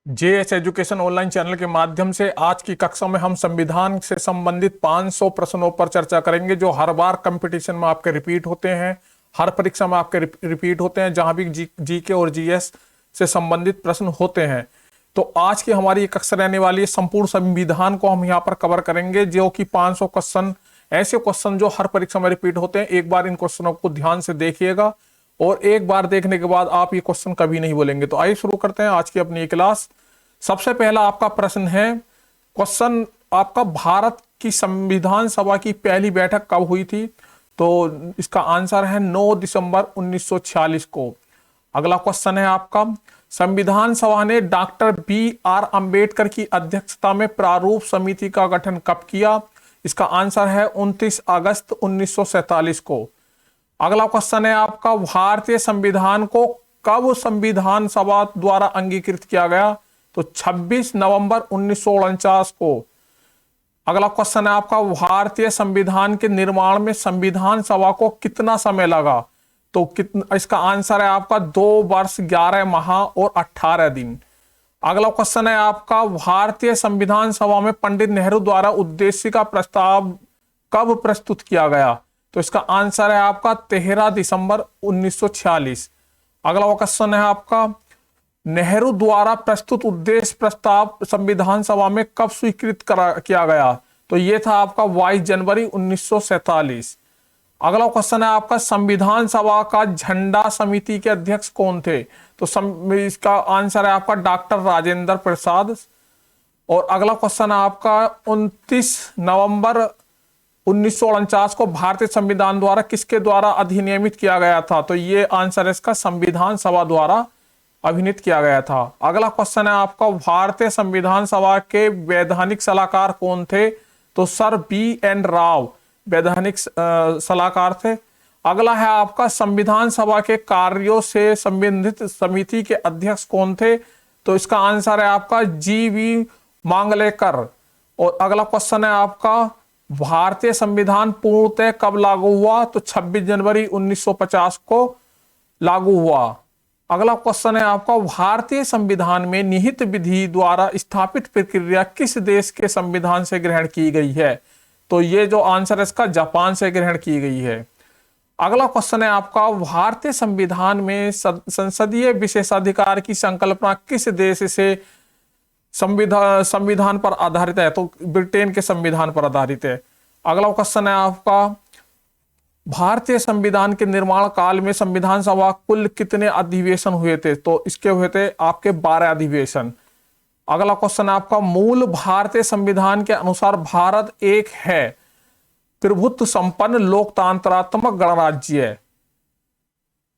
JS education online channel के माध्यम से आज की कक्षा में हम संविधान से संबंधित 500 प्रश्नों पर चर्चा करेंगे जो हर बार कंपटीशन में आपके रिपीट होते हैं, हर परीक्षा में आपके रिपीट होते हैं, जहां भी जीके और जीएस से संबंधित प्रश्न होते हैं। तो आज की हमारी कक्षा रहने वाली है, संपूर्ण संविधान को हम यहाँ पर कवर करेंगे, जो कि 500 क्वेश्चन, ऐसे क्वेश्चन जो हर परीक्षा में रिपीट होते हैं। एक बार इन क्वेश्चनों को ध्यान से देखिएगा और एक बार देखने के बाद आप ये क्वेश्चन कभी नहीं बोलेंगे। तो आइए शुरू करते हैं आज की अपनी क्लास। सबसे पहला आपका प्रश्न है, क्वेश्चन आपका, भारत की संविधान सभा की पहली बैठक कब हुई थी? तो इसका आंसर है 9 दिसंबर 1946 को। अगला क्वेश्चन है आपका, संविधान सभा ने डॉक्टर बी.आर. अंबेडकर की अध्यक्षता में प्रारूप समिति का गठन कब किया? इसका आंसर है 29 अगस्त 1947 को। अगला क्वेश्चन है आपका, भारतीय संविधान को कब संविधान सभा द्वारा अंगीकृत किया गया? तो 26 नवंबर 1949 को। अगला क्वेश्चन है आपका, भारतीय संविधान के निर्माण में संविधान सभा को कितना समय लगा? तो इसका आंसर है आपका 2 वर्ष 11 माह और 18 दिन। अगला क्वेश्चन है आपका, भारतीय संविधान सभा में पंडित नेहरू द्वारा उद्देश्य का प्रस्ताव कब प्रस्तुत किया गया? तो इसका आंसर है आपका 13 दिसंबर 1946। अगला क्वेश्चन है आपका, नेहरू द्वारा प्रस्तुत उद्देश्य प्रस्ताव संविधान सभा में कब स्वीकृत किया गया? तो यह था आपका 22 जनवरी 1947। अगला क्वेश्चन है आपका, संविधान सभा का झंडा समिति के अध्यक्ष कौन थे? तो इसका आंसर है आपका डॉक्टर राजेंद्र प्रसाद। और अगला क्वेश्चन है आपका, 29 नवंबर 1949 को भारतीय संविधान द्वारा किसके द्वारा अधिनियमित किया गया था? तो ये आंसर है इसका संविधान सभा द्वारा अभिनीत किया गया था। अगला क्वेश्चन है आपका, भारतीय संविधान सभा के वैधानिक सलाहकार कौन थे? तो सर बी.एन. राव वैधानिक सलाहकार थे। अगला है आपका, संविधान सभा के कार्यों से संबंधित समिति के अध्यक्ष कौन थे? तो इसका आंसर है आपका जी.वी. मांगलेकर। और अगला क्वेश्चन है आपका, भारतीय संविधान पूर्णतः कब लागू हुआ? तो 26 जनवरी 1950 को लागू हुआ। अगला क्वेश्चन है आपका, भारतीय संविधान में निहित विधि द्वारा स्थापित प्रक्रिया किस देश के संविधान से ग्रहण की गई है? तो ये जो आंसर है इसका जापान से ग्रहण की गई है। अगला क्वेश्चन है आपका, भारतीय संविधान में संसदीय विशेषाधिकार की संकल्पना किस देश से संविधान पर आधारित है? तो ब्रिटेन के संविधान पर आधारित है। अगला क्वेश्चन है आपका, भारतीय संविधान के निर्माण काल में संविधान सभा कुल कितने अधिवेशन हुए थे? तो इसके हुए थे आपके 12 अधिवेशन। अगला क्वेश्चन है आपका, मूल भारतीय संविधान के अनुसार भारत एक है प्रभुत्व संपन्न लोकतंत्रात्मक गणराज्य है।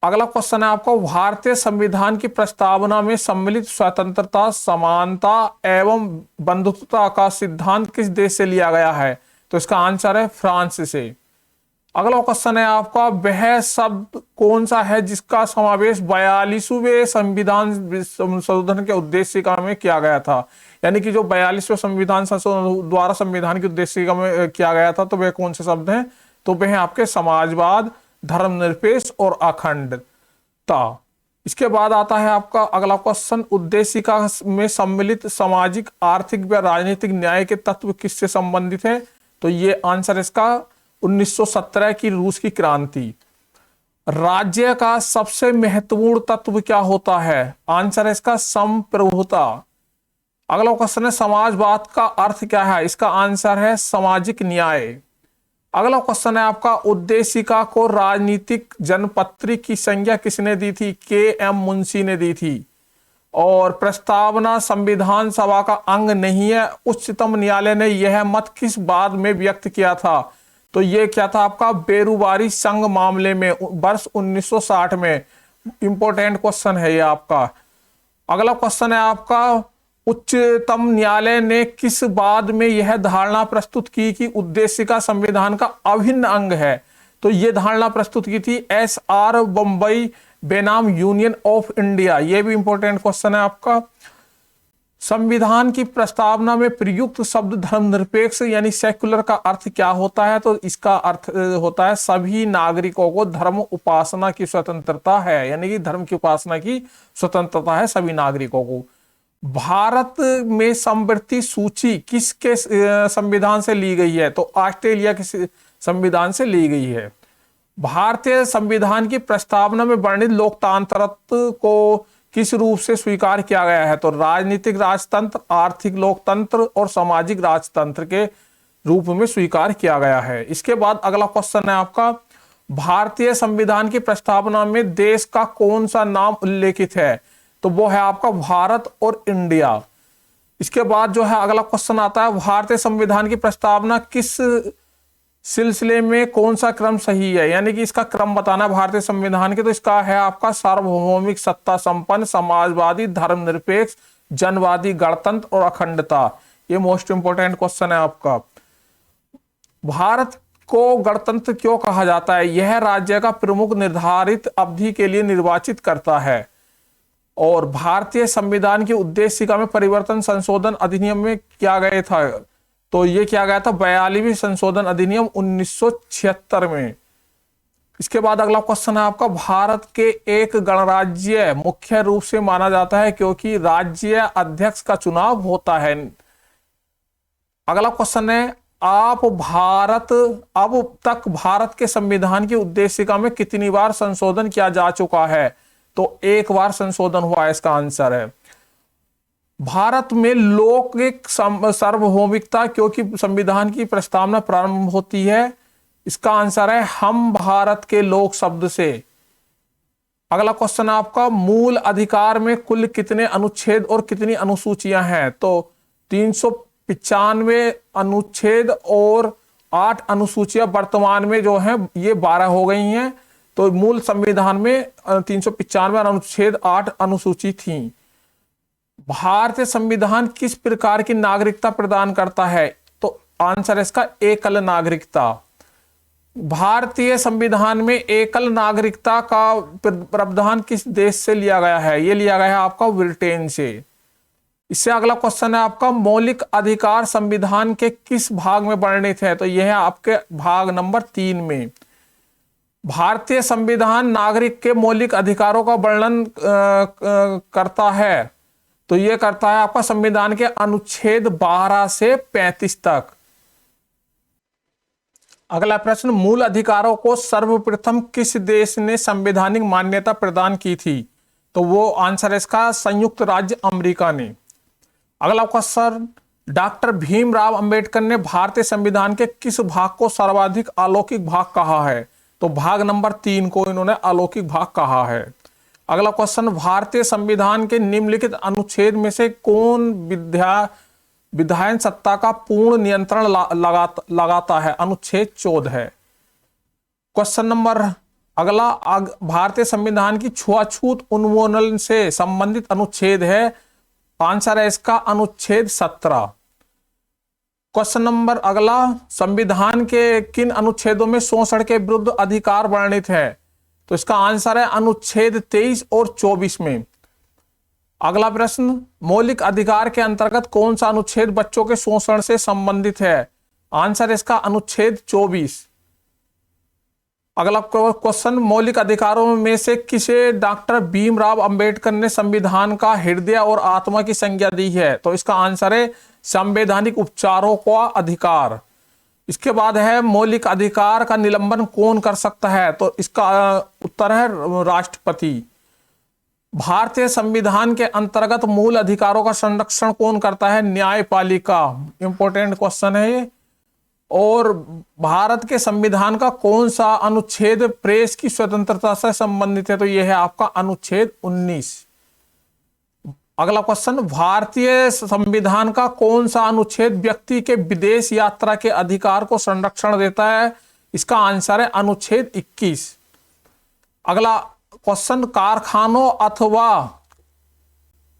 अगला क्वेश्चन है आपका, भारतीय संविधान की प्रस्तावना में सम्मिलित स्वतंत्रता, समानता एवं बंधुत्वता का सिद्धांत किस देश से लिया गया है? तो इसका आंसर है फ्रांस से। अगला क्वेश्चन है आपका, वह शब्द कौन सा है जिसका समावेश 42वें संविधान संशोधन के उद्देशिका में किया गया था? यानी कि जो 42वें संविधान संशोधन द्वारा संविधान की उद्देशिका में किया गया था, तो वह कौन से शब्द हैं? तो वह आपके समाजवाद, धर्मनिरपेक्ष और अखंडता। इसके बाद आता है आपका अगला क्वेश्चन, उद्देशिका में सम्मिलित सामाजिक, आर्थिक व राजनीतिक न्याय के तत्व किससे संबंधित है? तो ये आंसर इसका 1917 की रूस की क्रांति। राज्य का सबसे महत्वपूर्ण तत्व क्या होता है? आंसर है इसका संप्रभुता। अगला क्वेश्चन है, समाजवाद का अर्थ क्या है? इसका आंसर है सामाजिक न्याय। अगला क्वेश्चन है आपका, उद्देशिका को राजनीतिक जनपत्री की संज्ञा किसने दी थी? के.एम. मुंशी ने दी थी। और प्रस्तावना संविधान सभा का अंग नहीं है, उच्चतम न्यायालय ने यह मत किस बाद में व्यक्त किया था? तो ये क्या था आपका, बेरुबारी संघ मामले में वर्ष 1960 में। इंपॉर्टेंट क्वेश्चन है ये आपका। अगला क्वेश्चन है आपका, उच्चतम न्यायालय ने किस बाद में यह धारणा प्रस्तुत की कि उद्देशिका संविधान का अभिन्न अंग है? तो ये धारणा प्रस्तुत की थी एस.आर. बम्बई बेनाम यूनियन ऑफ इंडिया। ये भी इंपॉर्टेंट क्वेश्चन है आपका। संविधान की प्रस्तावना में प्रयुक्त शब्द धर्मनिरपेक्ष यानी सेक्युलर का अर्थ क्या होता है? तो इसका अर्थ होता है सभी नागरिकों को धर्म उपासना की स्वतंत्रता है, यानी कि धर्म की उपासना की स्वतंत्रता है सभी नागरिकों को। भारत में समवर्ती सूची किसके संविधान से ली गई है? तो ऑस्ट्रेलिया के संविधान से ली गई है। भारतीय संविधान की प्रस्तावना में वर्णित लोकतंत्र को किस रूप से स्वीकार किया गया है? तो राजनीतिक राजतंत्र, आर्थिक लोकतंत्र और सामाजिक राजतंत्र के रूप में स्वीकार किया गया है। इसके बाद अगला क्वेश्चन है आपका, भारतीय संविधान की प्रस्तावना में देश का कौन सा नाम उल्लेखित है? तो वो है आपका भारत और इंडिया। इसके बाद जो है अगला क्वेश्चन आता है, भारतीय संविधान की प्रस्तावना किस सिलसिले में कौन सा क्रम सही है? यानी कि इसका क्रम बताना भारतीय संविधान के, तो इसका है आपका सार्वभौमिक, सत्ता संपन्न, समाजवादी, धर्मनिरपेक्ष, जनवादी, गणतंत्र और अखंडता। ये मोस्ट इंपोर्टेंट क्वेश्चन है आपका। भारत को गणतंत्र क्यों कहा जाता है? यह राज्य का प्रमुख निर्धारित अवधि के लिए निर्वाचित करता है। और भारतीय संविधान की उद्देशिका में परिवर्तन संशोधन अधिनियम में किया गया था, तो ये किया गया था 42वीं संशोधन अधिनियम 1976 में। इसके बाद अगला क्वेश्चन है आपका, भारत के एक गणराज्य मुख्य रूप से माना जाता है क्योंकि राज्य अध्यक्ष का चुनाव होता है। अगला क्वेश्चन है, अब तक भारत के संविधान की उद्देशिका में कितनी बार संशोधन किया जा चुका है? तो एक बार संशोधन हुआ है, इसका आंसर है। भारत में लौकिक सार्वभौमिकता क्योंकि संविधान की प्रस्तावना प्रारंभ होती है? इसका आंसर है हम भारत के लोक शब्द से। अगला क्वेश्चन आपका, मूल अधिकार में कुल कितने अनुच्छेद और कितनी अनुसूचियां हैं? तो 395 अनुच्छेद और 8 अनुसूचियां वर्तमान में जो हैं ये 12 हो गई हैं। तो मूल संविधान में 395 अनुच्छेद, 8 अनुसूची थी। भारतीय संविधान किस प्रकार की नागरिकता प्रदान करता है? तो आंसर है इसका एकल नागरिकता। भारतीय संविधान में एकल नागरिकता का प्रावधान किस देश से लिया गया है? ये लिया गया है आपका ब्रिटेन से। इससे अगला क्वेश्चन है आपका, मौलिक अधिकार संविधान के किस भाग में वर्णित है? तो यह है आपके भाग नंबर 3 में। भारतीय संविधान नागरिक के मौलिक अधिकारों का वर्णन करता है, तो यह करता है आपका संविधान के अनुच्छेद 12 से 35 तक। अगला प्रश्न, मूल अधिकारों को सर्वप्रथम किस देश ने संवैधानिक मान्यता प्रदान की थी? तो वो आंसर है इसका संयुक्त राज्य अमेरिका ने। अगला क्वेश्चन, डॉक्टर भीमराव अंबेडकर ने भारतीय संविधान के किस भाग को सर्वाधिक अलौकिक भाग कहा है? तो भाग नंबर 3 को इन्होंने अलौकिक भाग कहा है। अगला क्वेश्चन, भारतीय संविधान के निम्नलिखित अनुच्छेद में से कौन विधायन सत्ता का पूर्ण नियंत्रण लगाता है? अनुच्छेद 14 है। क्वेश्चन नंबर अगला, भारतीय संविधान की छुआछूत उन्मूलन से संबंधित अनुच्छेद है? आंसर है इसका अनुच्छेद 17। क्वेश्चन नंबर अगला, संविधान के किन अनुच्छेदों में शोषण के विरुद्ध अधिकार वर्णित है? तो इसका आंसर है अनुच्छेद 23 और 24 में। अगला प्रश्न, मौलिक अधिकार के अंतर्गत कौन सा अनुच्छेद बच्चों के शोषण से संबंधित है? आंसर इसका अनुच्छेद 24। अगला क्वेश्चन, मौलिक अधिकारों में से किसे डॉक्टर भीमराव अंबेडकर ने संविधान का हृदय और आत्मा की संज्ञा दी है? तो इसका आंसर है संवैधानिक उपचारों का अधिकार। इसके बाद है, मौलिक अधिकार का निलंबन कौन कर सकता है? तो इसका उत्तर है राष्ट्रपति। भारतीय संविधान के अंतर्गत मूल अधिकारों का संरक्षण कौन करता है? न्यायपालिका। इंपॉर्टेंट क्वेश्चन है ये। और भारत के संविधान का कौन सा अनुच्छेद प्रेस की स्वतंत्रता से संबंधित है? तो यह है आपका अनुच्छेद 19। अगला क्वेश्चन, भारतीय संविधान का कौन सा अनुच्छेद व्यक्ति के विदेश यात्रा के अधिकार को संरक्षण देता है? इसका आंसर है अनुच्छेद 21। अगला क्वेश्चन, कारखानों अथवा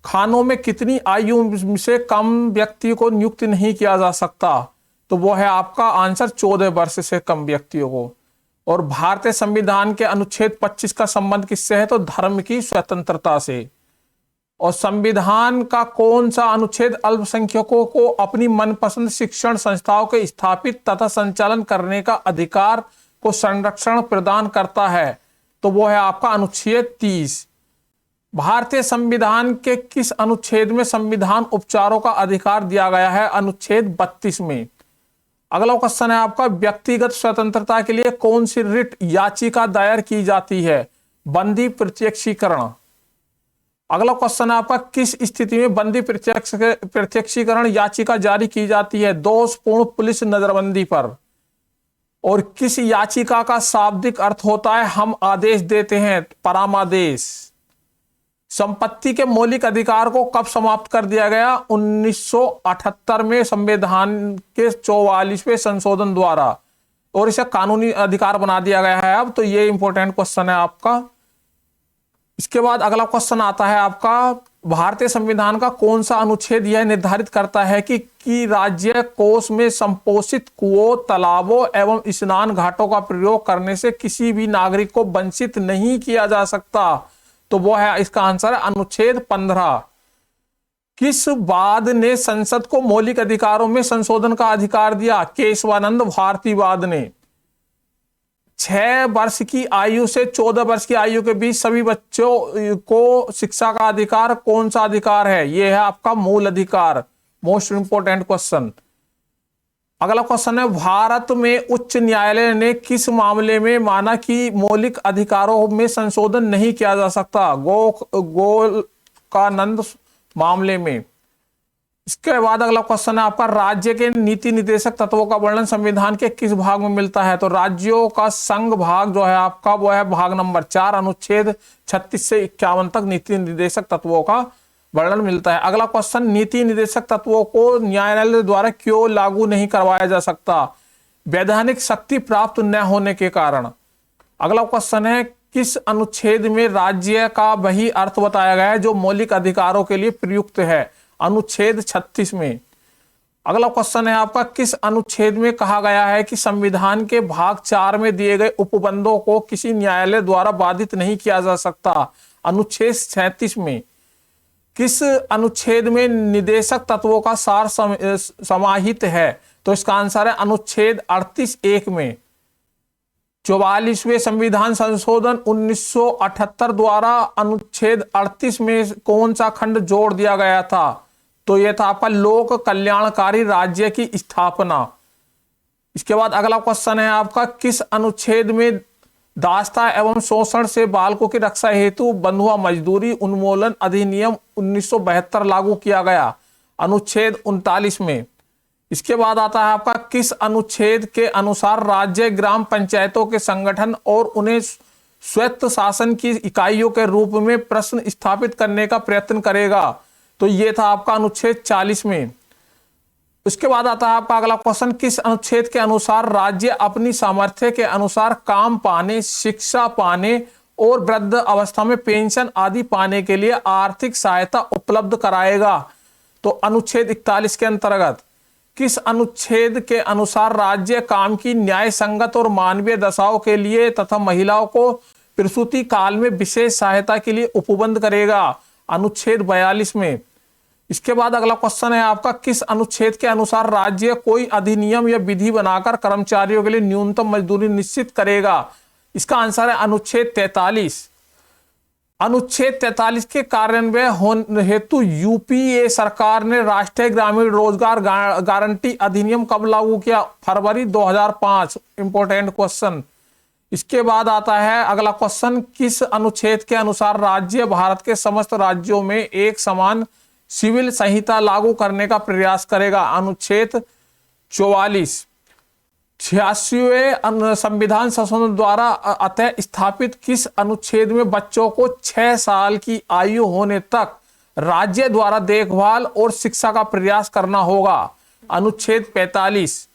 खानों में कितनी आयु से कम व्यक्ति को नियुक्त नहीं किया जा सकता? तो वो है आपका आंसर 14 वर्ष से कम व्यक्तियों को। और भारतीय संविधान के अनुच्छेद 25 का संबंध किससे है? तो धर्म की स्वतंत्रता से। और संविधान का कौन सा अनुच्छेद अल्पसंख्यकों को अपनी मनपसंद शिक्षण संस्थाओं के स्थापित तथा संचालन करने का अधिकार को संरक्षण प्रदान करता है? तो वो है आपका अनुच्छेद 30। भारतीय संविधान के किस अनुच्छेद में संविधान उपचारों का अधिकार दिया गया है? अनुच्छेद 32 में। अगला क्वेश्चन है आपका, व्यक्तिगत स्वतंत्रता के लिए कौन सी रिट याचिका दायर की जाती है? बंदी प्रत्यक्षीकरण। अगला क्वेश्चन है आपका, किस स्थिति में बंदी प्रत्यक्षीकरण याचिका जारी की जाती है? दोषपूर्ण पुलिस नजरबंदी पर। और किस याचिका का शाब्दिक अर्थ होता है हम आदेश देते हैं? परामादेश। संपत्ति के मौलिक अधिकार को कब समाप्त कर दिया गया? 1978 में संविधान के 44वें संशोधन द्वारा, और इसे कानूनी अधिकार बना दिया गया है अब। तो ये इंपॉर्टेंट क्वेश्चन है आपका। इसके बाद अगला क्वेश्चन आता है आपका, भारतीय संविधान का कौन सा अनुच्छेद यह निर्धारित करता है कि राज्य कोष में संपोषित कुओं, तालाबों एवं स्नान घाटों का प्रयोग करने से किसी भी नागरिक को वंचित नहीं किया जा सकता? तो वो है, इसका आंसर है अनुच्छेद 15। किस वाद ने संसद को मौलिक अधिकारों में संशोधन का अधिकार दिया? केशवानंद भारतीवाद ने। 6 वर्ष की आयु से 14 वर्ष की आयु के बीच सभी बच्चों को शिक्षा का अधिकार कौन सा अधिकार है? यह है आपका मूल अधिकार। Most important question. अगला क्वेश्चन है, भारत में उच्च न्यायालय ने किस मामले में माना कि मौलिक अधिकारों में संशोधन नहीं किया जा सकता? गोलकानंद मामले में। इसके बाद अगला क्वेश्चन है आपका, राज्य के नीति निर्देशक तत्वों का वर्णन संविधान के किस भाग में मिलता है? तो राज्यों का संघ भाग जो है आपका, वो है भाग नंबर 4, अनुच्छेद 36 से 51 तक नीति निर्देशक तत्वों का वर्णन मिलता है। अगला क्वेश्चन, नीति निर्देशक तत्वों को न्यायालय द्वारा क्यों लागू नहीं करवाया जा सकता? वैधानिक शक्ति प्राप्त न होने के कारण। अगला क्वेश्चन है, किस अनुच्छेद में राज्य का वही अर्थ बताया गया है जो मौलिक अधिकारों के लिए प्रयुक्त है? अनुच्छेद 36 में। अगला क्वेश्चन है आपका, किस अनुच्छेद में कहा गया है कि संविधान के भाग 4 में दिए गए उपबंधों को किसी न्यायालय द्वारा बाधित नहीं किया जा सकता? अनुच्छेद 37 में। किस अनुच्छेद में निदेशक तत्वों का सार समाहित है? तो इसका आंसर है अनुच्छेद 38(1) में। 44वें संविधान संशोधन 1978 द्वारा अनुच्छेद 38 में कौन सा खंड जोड़ दिया गया था? तो यह था आपका लोक कल्याणकारी राज्य की स्थापना। इसके बाद अगला क्वेश्चन है आपका, किस अनुच्छेद में दासता एवं शोषण से बालकों की रक्षा हेतु बंधुआ मजदूरी उन्मूलन अधिनियम 1972 लागू किया गया? अनुच्छेद 39 में। इसके बाद आता है आपका, किस अनुच्छेद के अनुसार राज्य ग्राम पंचायतों के संगठन और उन्हें स्वायत्त शासन की इकाइयों के रूप में प्रश्न स्थापित करने का प्रयत्न करेगा? तो यह था आपका अनुच्छेद 40 में। उसके बाद आता है आपका अगला क्वेश्चन, किस अनुच्छेद के अनुसार राज्य अपनी सामर्थ्य के अनुसार काम पाने, शिक्षा पाने और वृद्ध अवस्था में पेंशन आदि पाने के लिए आर्थिक सहायता उपलब्ध कराएगा? तो अनुच्छेद 41 के अंतर्गत। किस अनुच्छेद के अनुसार राज्य काम की न्याय संगत और मानवीय दशाओं के लिए तथा महिलाओं को प्रसूति काल में विशेष सहायता के लिए उपबंध करेगा? अनुच्छेद 42 में। इसके बाद अगला क्वेश्चन है आपका, किस अनुच्छेद के अनुसार राज्य कोई अधिनियम या विधि बनाकर कर्मचारियों के लिए न्यूनतम मजदूरी निश्चित करेगा? इसका आंसर है अनुच्छेद 43। अनुच्छेद 43 के कार्यान्वयन हेतु यूपीए सरकार ने राष्ट्रीय ग्रामीण रोजगार गारंटी अधिनियम कब लागू किया? फरवरी 2005। Important question. इसके बाद आता है अगला क्वेश्चन, किस अनुच्छेद के अनुसार राज्य भारत के समस्त राज्यों में एक समान सिविल संहिता लागू करने का प्रयास करेगा? अनुच्छेद 44। 86वें संविधान संशोधन द्वारा अतः स्थापित किस अनुच्छेद में बच्चों को 6 साल की आयु होने तक राज्य द्वारा देखभाल और शिक्षा का प्रयास करना होगा? अनुच्छेद 45।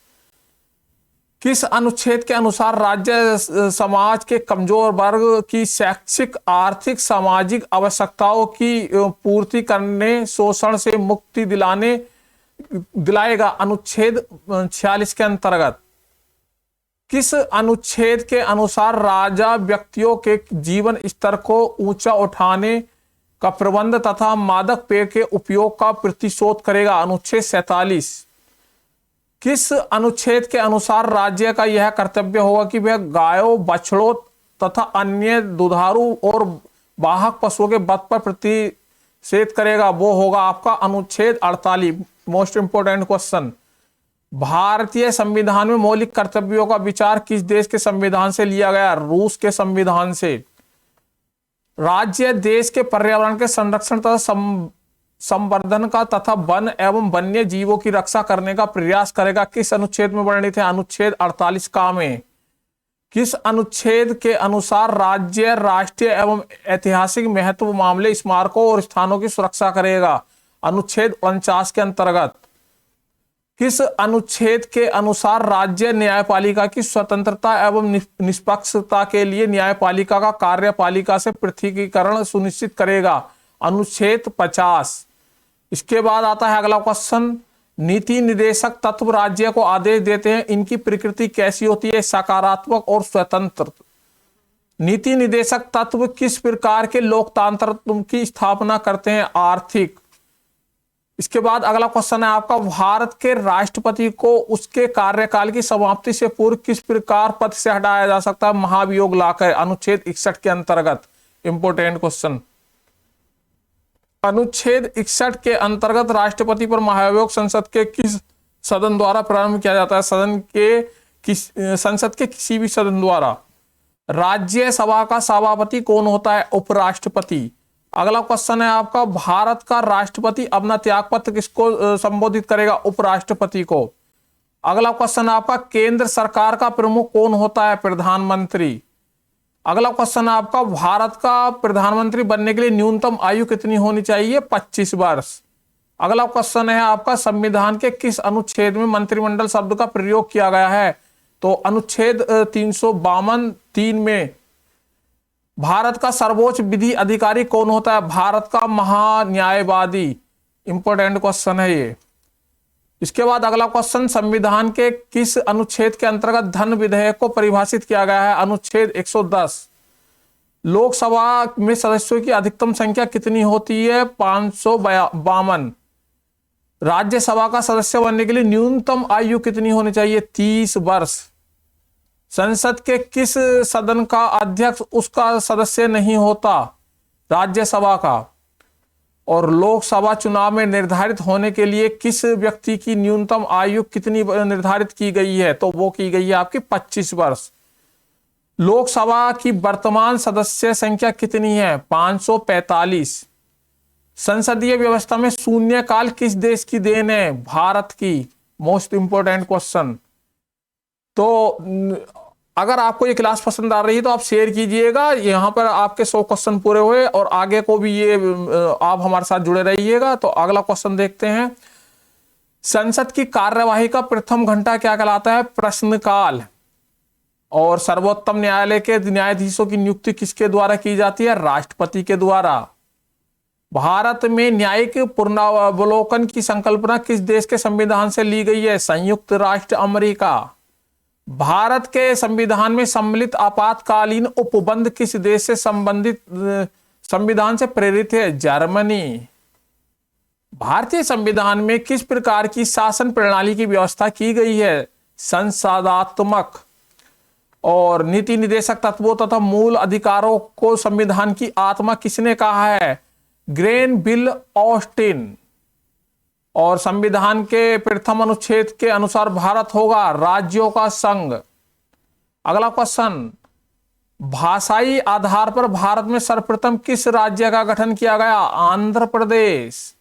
किस अनुच्छेद के अनुसार राज्य समाज के कमजोर वर्ग की शैक्षिक, आर्थिक, सामाजिक आवश्यकताओं की पूर्ति करने, शोषण से मुक्ति दिलाएगा? अनुच्छेद 46 के अंतर्गत। किस अनुच्छेद के अनुसार राजा व्यक्तियों के जीवन स्तर को ऊंचा उठाने का प्रबंध तथा मादक पेय के उपयोग का प्रतिशोध करेगा? अनुच्छेद 47। किस अनुच्छेद के अनुसार राज्य का यह कर्तव्य होगा कि वह गायों, बछड़ों तथा अन्य दुधारू और वाहक पशुओं के वध पर प्रतिषेध करेगा, वो होगा आपका अनुच्छेद 48। मोस्ट इंपोर्टेंट क्वेश्चन, भारतीय संविधान में मौलिक कर्तव्यों का विचार किस देश के संविधान से लिया गया? रूस के संविधान से। राज्य देश के पर्यावरण के संरक्षण तथा संवर्धन का तथा वन एवं वन्य जीवों की रक्षा करने का प्रयास करेगा, किस अनुच्छेद में वर्णित है? अनुच्छेद 48 का में। किस अनुच्छेद के अनुसार राज्य राष्ट्रीय एवं ऐतिहासिक महत्व मामले, स्मारकों और स्थानों की सुरक्षा करेगा? अनुच्छेद 49 के अंतर्गत। किस अनुच्छेद के अनुसार राज्य न्यायपालिका की स्वतंत्रता एवं निष्पक्षता के लिए न्यायपालिका का कार्यपालिका से पृथकीकरण सुनिश्चित करेगा? अनुच्छेद 50। इसके बाद आता है अगला क्वेश्चन, नीति निदेशक तत्व राज्य को आदेश देते हैं, इनकी प्रकृति कैसी होती है? सकारात्मक और स्वतंत्र। नीति निदेशक तत्व किस प्रकार के लोकतंत्र की स्थापना करते हैं? आर्थिक। इसके बाद अगला क्वेश्चन है आपका, भारत के राष्ट्रपति को उसके कार्यकाल की समाप्ति से पूर्व किस प्रकार पद से हटाया जा सकता है? महाभियोग लाकर। अनुच्छेद 61 के अंतर्गत। Important question. अनुच्छेद 61 के अंतर्गत राष्ट्रपति पर महाभियोग संसद के किस सदन द्वारा प्रारंभ किया जाता है? संसद के किसी भी सदन द्वारा। राज्यसभा का सभापति कौन होता है? उपराष्ट्रपति। अगला क्वेश्चन है आपका, भारत का राष्ट्रपति अपना त्यागपत्र किसको संबोधित करेगा? उपराष्ट्रपति को। अगला क्वेश्चन आपका, केंद्र सरकार का प्रमुख कौन होता है? प्रधानमंत्री। अगला क्वेश्चन आपका, भारत का प्रधानमंत्री बनने के लिए न्यूनतम आयु कितनी होनी चाहिए? 25 वर्ष। अगला क्वेश्चन है आपका, संविधान के किस अनुच्छेद में मंत्रिमंडल शब्द का प्रयोग किया गया है? तो अनुच्छेद 352 3 में। भारत का सर्वोच्च विधि अधिकारी कौन होता है? भारत का महान्यायवादी। इंपोर्टेंट क्वेश्चन है ये। इसके बाद अगला क्वेश्चन, संविधान के किस अनुच्छेद के अंतर्गत धन विधेयक को परिभाषित किया गया है? अनुच्छेद 110। लोकसभा में सदस्यों की अधिकतम संख्या कितनी होती है? 552। राज्यसभा का सदस्य बनने के लिए न्यूनतम आयु कितनी होनी चाहिए? 30 वर्ष। संसद के किस सदन का अध्यक्ष उसका सदस्य नहीं होता? राज्यसभा का। और लोकसभा चुनाव में निर्धारित होने के लिए किस व्यक्ति की न्यूनतम आयु कितनी निर्धारित की गई है? तो वो की गई है आपकी 25 वर्ष। लोकसभा की वर्तमान सदस्य संख्या कितनी है? 545। संसदीय व्यवस्था में शून्यकाल किस देश की देन है? भारत की। Most important question. तो अगर आपको ये क्लास पसंद आ रही है तो आप शेयर कीजिएगा। यहाँ पर आपके 100 क्वेश्चन पूरे हुए और आगे को भी ये आप हमारे साथ जुड़े रहिएगा। तो अगला क्वेश्चन देखते हैं, संसद की कार्यवाही का प्रथम घंटा क्या कहलाता है? प्रश्नकाल। और सर्वोच्च न्यायालय के न्यायाधीशों की नियुक्ति किसके द्वारा की जाती है? राष्ट्रपति के द्वारा। भारत में न्यायिक पुनरावलोकन की संकल्पना किस देश के संविधान से ली गई है? संयुक्त राष्ट्र अमेरिका। भारत के संविधान में सम्मिलित आपातकालीन उपबंध किस देश से संबंधित संविधान से प्रेरित है? जर्मनी। भारतीय संविधान में किस प्रकार की शासन प्रणाली की व्यवस्था की गई है? संसदात्मक। और नीति निदेशक तत्वों तथा मूल अधिकारों को संविधान की आत्मा किसने कहा है? Granville Austin. और संविधान के प्रथम अनुच्छेद के अनुसार भारत होगा राज्यों का संघ। अगला क्वेश्चन, भाषाई आधार पर भारत में सर्वप्रथम किस राज्य का गठन किया गया? आंध्र प्रदेश।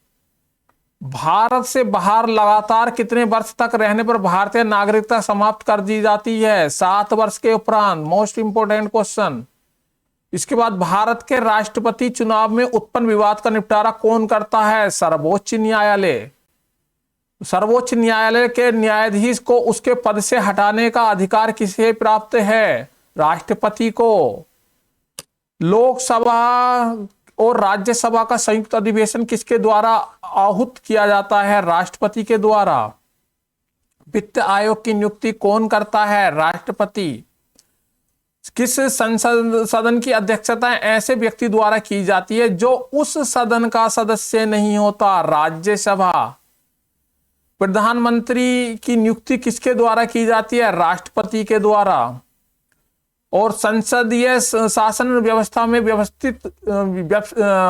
भारत से बाहर लगातार कितने वर्ष तक रहने पर भारतीय नागरिकता समाप्त कर दी जाती है? 7 वर्ष के उपरांत। Most important question. इसके बाद, भारत के राष्ट्रपति चुनाव में उत्पन्न विवाद का निपटारा कौन करता है? सर्वोच्च न्यायालय। सर्वोच्च न्यायालय के न्यायाधीश को उसके पद से हटाने का अधिकार किसे प्राप्त है? राष्ट्रपति को। लोकसभा और राज्यसभा का संयुक्त अधिवेशन किसके द्वारा आहूत किया जाता है? राष्ट्रपति के द्वारा। वित्त आयोग की नियुक्ति कौन करता है? राष्ट्रपति। किस संसद सदन की अध्यक्षता ऐसे व्यक्ति द्वारा की जाती है जो उस सदन का सदस्य नहीं होता? राज्यसभा। प्रधानमंत्री की नियुक्ति किसके द्वारा की जाती है? राष्ट्रपति के द्वारा। और संसदीय शासन व्यवस्था में व्यवस्थित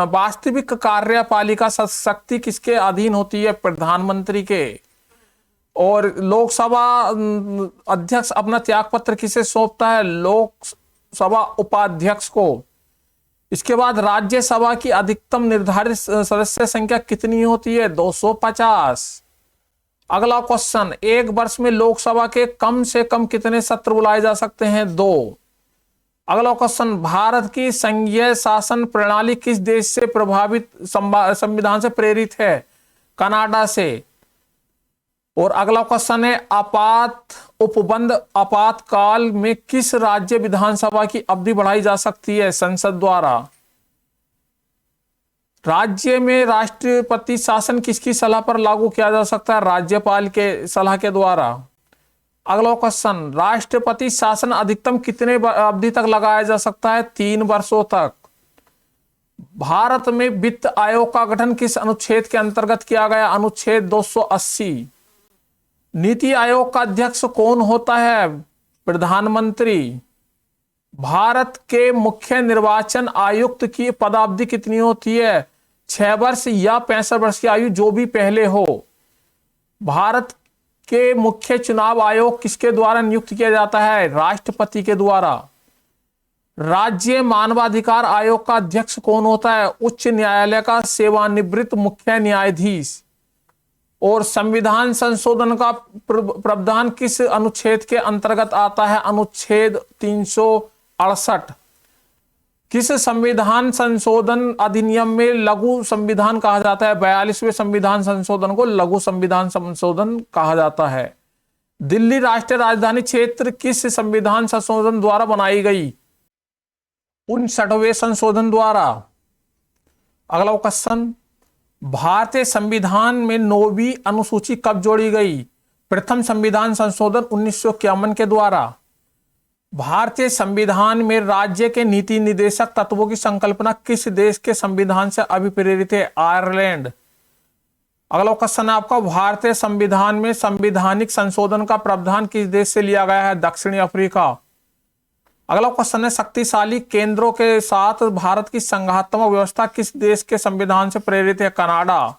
वास्तविक कार्यपालिका शक्ति किसके अधीन होती है? प्रधानमंत्री के। और लोकसभा अध्यक्ष अपना त्यागपत्र किसे सौंपता है? लोकसभा उपाध्यक्ष को। इसके बाद राज्यसभा की अधिकतम निर्धारित सदस्य संख्या कितनी होती है? 250। अगला क्वेश्चन, एक वर्ष में लोकसभा के कम से कम कितने सत्र बुलाए जा सकते हैं? 2। अगला क्वेश्चन, भारत की संघीय शासन प्रणाली किस देश से प्रभावित संविधान से प्रेरित है? कनाडा से। और अगला क्वेश्चन है, उपबंध आपातकाल में किस राज्य विधानसभा की अवधि बढ़ाई जा सकती है? संसद द्वारा। राज्य में राष्ट्रपति शासन किसकी सलाह पर लागू किया जा सकता है? राज्यपाल के सलाह के द्वारा। अगला क्वेश्चन, राष्ट्रपति शासन अधिकतम कितने अवधि तक लगाया जा सकता है? 3 वर्षों तक। भारत में वित्त आयोग का गठन किस अनुच्छेद के अंतर्गत किया गया? अनुच्छेद 280। नीति आयोग का अध्यक्ष कौन होता है? प्रधानमंत्री। भारत के मुख्य निर्वाचन आयुक्त की पदावधि कितनी होती है? 6 वर्ष या 65 वर्ष की आयु, जो भी पहले हो। भारत के मुख्य चुनाव आयोग किसके द्वारा नियुक्त किया जाता है? राष्ट्रपति के द्वारा। राज्य मानवाधिकार आयोग का अध्यक्ष कौन होता है? उच्च न्यायालय का सेवानिवृत्त मुख्य न्यायाधीश। और संविधान संशोधन का प्रावधान किस अनुच्छेद के अंतर्गत आता है? अनुच्छेद 368। किस संविधान संशोधन अधिनियम में लघु संविधान कहा जाता है? 42वें संविधान संशोधन को लघु संविधान संशोधन कहा जाता है। दिल्ली राष्ट्रीय राजधानी क्षेत्र किस संविधान संशोधन द्वारा बनाई गई? 59वें संशोधन द्वारा। अगला क्वेश्चन, भारतीय संविधान में 9वीं अनुसूची कब जोड़ी गई? प्रथम संविधान संशोधन 1951 के द्वारा। भारतीय संविधान में राज्य के नीति निदेशक तत्वों की संकल्पना किस देश के संविधान से अभिप्रेरित है? आयरलैंड। अगला क्वेश्चन है आपका, भारतीय संविधान में संवैधानिक संशोधन का प्रावधान किस देश से लिया गया है? दक्षिणी अफ्रीका। अगला क्वेश्चन है, शक्तिशाली केंद्रों के साथ भारत की संघात्मक व्यवस्था किस देश के संविधान से प्रेरित है? कनाडा।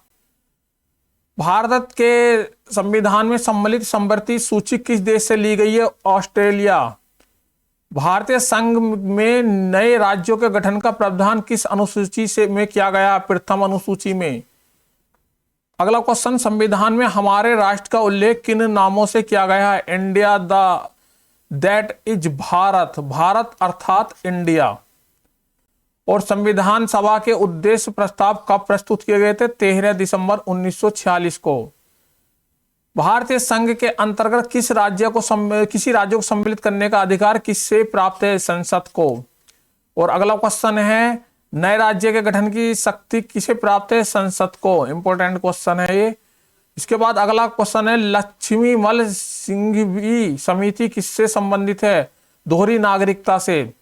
भारत के संविधान में सम्मिलित संवृत्ति सूची किस देश से ली गई है? ऑस्ट्रेलिया। भारतीय संघ में नए राज्यों के गठन का प्रावधान किस अनुसूची से में किया गया? प्रथम अनुसूची में। अगला क्वेश्चन, संविधान में हमारे राष्ट्र का उल्लेख किन नामों से किया गया है? India, that is Bharat, Bharat अर्थात इंडिया। और संविधान सभा के उद्देश्य प्रस्ताव कब प्रस्तुत किए गए थे? 13 दिसंबर 1946 को। भारतीय संघ के अंतर्गत किसी राज्य को सम्मिलित करने का अधिकार किससे प्राप्त है? संसद को। और अगला क्वेश्चन है, नए राज्य के गठन की शक्ति किसे प्राप्त है? संसद को। इंपॉर्टेंट क्वेश्चन है ये। इसके बाद अगला क्वेश्चन है, लक्ष्मीमल सिंघवी समिति किससे संबंधित है? दोहरी नागरिकता से।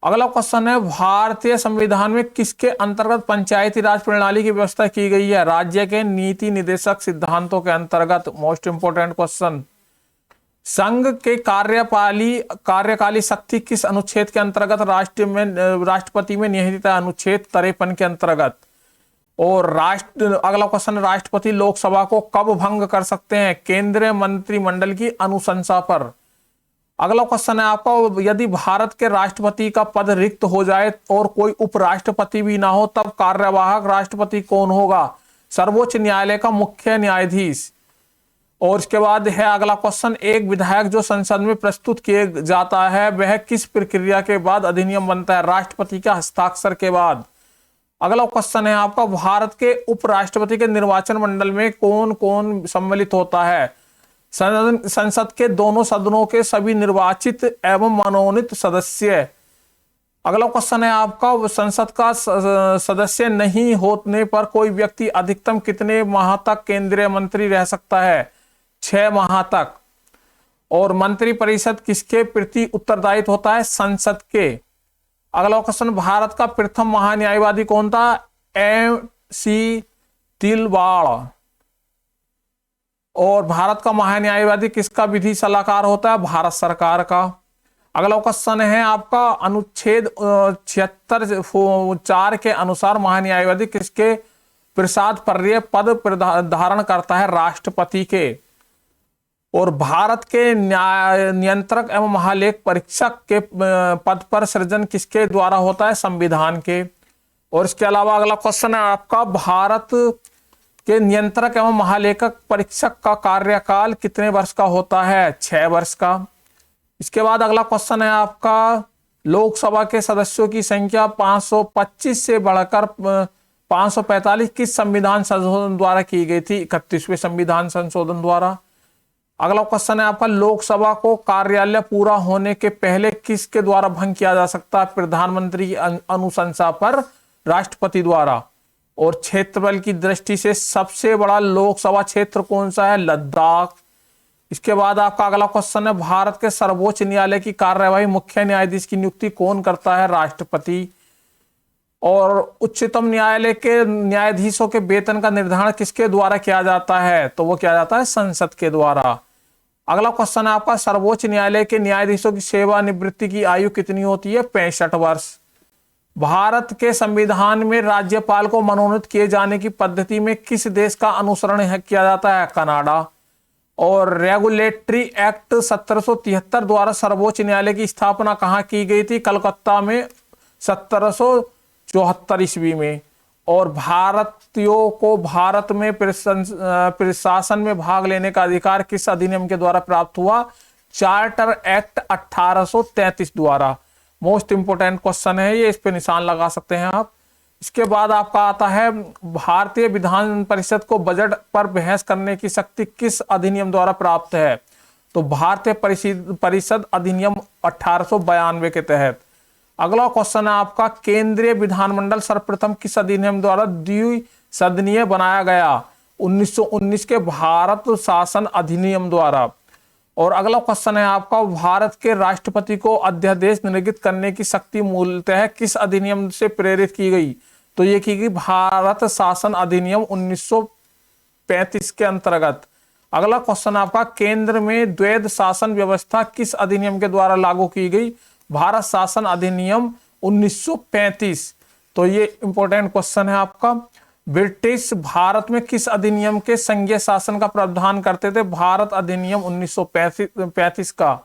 अगला क्वेश्चन है, भारतीय संविधान में किसके अंतर्गत पंचायती राज प्रणाली की व्यवस्था की गई है? राज्य के नीति निदेशक सिद्धांतों के अंतर्गत। Most important question. संघ के कार्यकाली शक्ति किस अनुच्छेद के अंतर्गत राष्ट्रपति में निहित है? अनुच्छेद 53 के अंतर्गत। और अगला क्वेश्चन, राष्ट्रपति लोकसभा को कब भंग कर सकते हैं? केंद्रीय मंत्रिमंडल की अनुशंसा पर। अगला क्वेश्चन है आपका, यदि भारत के राष्ट्रपति का पद रिक्त हो जाए और कोई उपराष्ट्रपति भी ना हो, तब कार्यवाहक राष्ट्रपति कौन होगा? सर्वोच्च न्यायालय का मुख्य न्यायाधीश। और इसके बाद है अगला क्वेश्चन, एक विधायक जो संसद में प्रस्तुत किए जाता है वह किस प्रक्रिया के बाद अधिनियम बनता है? राष्ट्रपति के हस्ताक्षर के बाद। अगला क्वेश्चन है आपका, भारत के उपराष्ट्रपति के निर्वाचन मंडल में कौन कौन सम्मिलित होता है? संसद के दोनों सदनों के सभी निर्वाचित एवं मनोनीत सदस्य। अगला क्वेश्चन है आपका, संसद का सदस्य नहीं होने पर कोई व्यक्ति अधिकतम कितने माह तक केंद्रीय मंत्री रह सकता है? 6 माह तक। और मंत्री परिषद किसके प्रति उत्तरदायित्व होता है? संसद के। अगला क्वेश्चन, भारत का प्रथम महान्यायवादी कौन था? MC तिलवाड़। और भारत का महान्यायवादी किसका विधि सलाहकार होता है? भारत सरकार का। अगला क्वेश्चन है आपका अनुच्छेद 76(4) के अनुसार महान्यायवादी किसके प्रसाद पर्याय पद धारण करता है? राष्ट्रपति के। और भारत के न्याय नियंत्रक एवं महालेख परीक्षक के पद पर सृजन किसके द्वारा होता है? संविधान के। और इसके अलावा अगला क्वेश्चन है आपका भारत के नियंत्रक एवं महालेखक परीक्षक का कार्यकाल कितने वर्ष का होता है? 6 वर्ष का। इसके बाद अगला क्वेश्चन है आपका लोकसभा के सदस्यों की संख्या 525 से बढ़कर 545 किस संविधान संशोधन द्वारा की गई थी? 31वें संविधान संशोधन द्वारा। अगला क्वेश्चन है आपका लोकसभा को कार्यालय पूरा होने के पहले किसके द्वारा भंग किया जा सकता है? प्रधानमंत्री की अनुशंसा पर राष्ट्रपति द्वारा। और क्षेत्रफल की दृष्टि से सबसे बड़ा लोकसभा क्षेत्र कौन सा है? लद्दाख। इसके बाद आपका अगला क्वेश्चन है भारत के सर्वोच्च न्यायालय की कार्यवाही मुख्य न्यायाधीश की नियुक्ति कौन करता है? राष्ट्रपति। और उच्चतम न्यायालय के न्यायाधीशों के वेतन का निर्धारण किसके द्वारा किया जाता है? तो वो किया जाता है संसद के द्वारा। अगला क्वेश्चन है आपका सर्वोच्च न्यायालय के न्यायाधीशों की सेवानिवृत्ति की आयु कितनी होती है? 65 वर्ष। भारत के संविधान में राज्यपाल को मनोनीत किए जाने की पद्धति में किस देश का अनुसरण किया जाता है? कनाडा। और रेगुलेटरी एक्ट 1773 द्वारा सर्वोच्च न्यायालय की स्थापना कहाँ की गई थी? कलकत्ता में 1774 ईस्वी में। और भारतीयों को भारत में प्रशासन में भाग लेने का अधिकार किस अधिनियम के द्वारा प्राप्त हुआ? चार्टर एक्ट 1833 द्वारा। मोस्ट इंपोर्टेंट क्वेश्चन है ये, इस पे निशान लगा सकते हैं आप। इसके बाद आपका आता है भारतीय विधान परिषद को बजट पर बहस करने की शक्ति किस अधिनियम द्वारा प्राप्त है? तो भारतीय परिषद अधिनियम 1892 के तहत। अगला क्वेश्चन है आपका केंद्रीय विधानमंडल सर्वप्रथम किस अधिनियम द्वारा द्विसदनीय बनाया गया? 1919 के भारत शासन अधिनियम द्वारा। और अगला क्वेश्चन है आपका भारत के राष्ट्रपति को अध्यादेश निर्गत करने की शक्ति मूलतः किस अधिनियम से प्रेरित की गई? तो ये की गई भारत शासन अधिनियम 1935 के अंतर्गत। अगला क्वेश्चन आपका केंद्र में द्वैध शासन व्यवस्था किस अधिनियम के द्वारा लागू की गई? भारत शासन अधिनियम 1935। तो ये इंपॉर्टेंट क्वेश्चन है आपका। ब्रिटिश भारत में किस अधिनियम के संघीय शासन का प्रावधान करते थे? भारत अधिनियम 1935 का।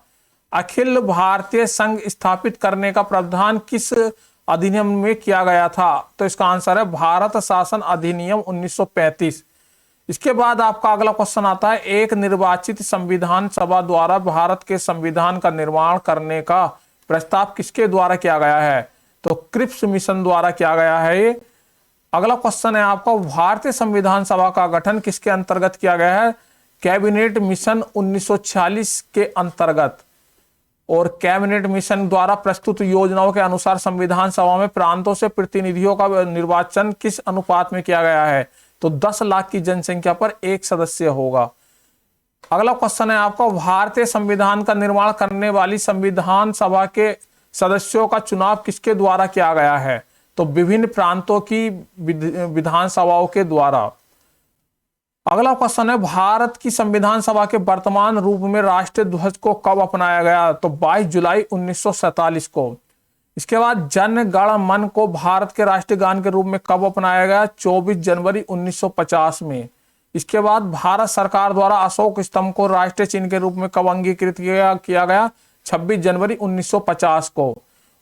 अखिल भारतीय संघ स्थापित करने का प्रावधान किस अधिनियम में किया गया था? तो इसका आंसर है भारत शासन अधिनियम 1935। इसके बाद आपका अगला क्वेश्चन आता है एक निर्वाचित संविधान सभा द्वारा भारत के संविधान का निर्माण करने का प्रस्ताव किसके द्वारा किया गया है? तो क्रिप्स मिशन द्वारा किया गया है ये। अगला क्वेश्चन है आपका भारतीय संविधान सभा का गठन किसके अंतर्गत किया गया है? कैबिनेट मिशन 1946 के अंतर्गत। और कैबिनेट मिशन द्वारा प्रस्तुत योजनाओं के अनुसार संविधान सभा में प्रांतों से प्रतिनिधियों का निर्वाचन किस अनुपात में किया गया है? तो 10 लाख की जनसंख्या पर 1 सदस्य होगा। अगला क्वेश्चन है आपका भारतीय संविधान का निर्माण करने वाली संविधान सभा के सदस्यों का चुनाव किसके द्वारा किया गया है? तो विभिन्न प्रांतों की विधानसभाओं के द्वारा। अगला क्वेश्चन है भारत की संविधान सभा के वर्तमान रूप में राष्ट्रीय ध्वज को कब अपनाया गया? तो 22 जुलाई 1947 को। इसके बाद जन गण मन को भारत के राष्ट्रीय गान के रूप में कब अपनाया गया? 24 जनवरी 1950 में। इसके बाद भारत सरकार द्वारा अशोक स्तंभ को राष्ट्रीय चिन्ह के रूप में कब अंगीकृत किया गया? 26 जनवरी 1950 को।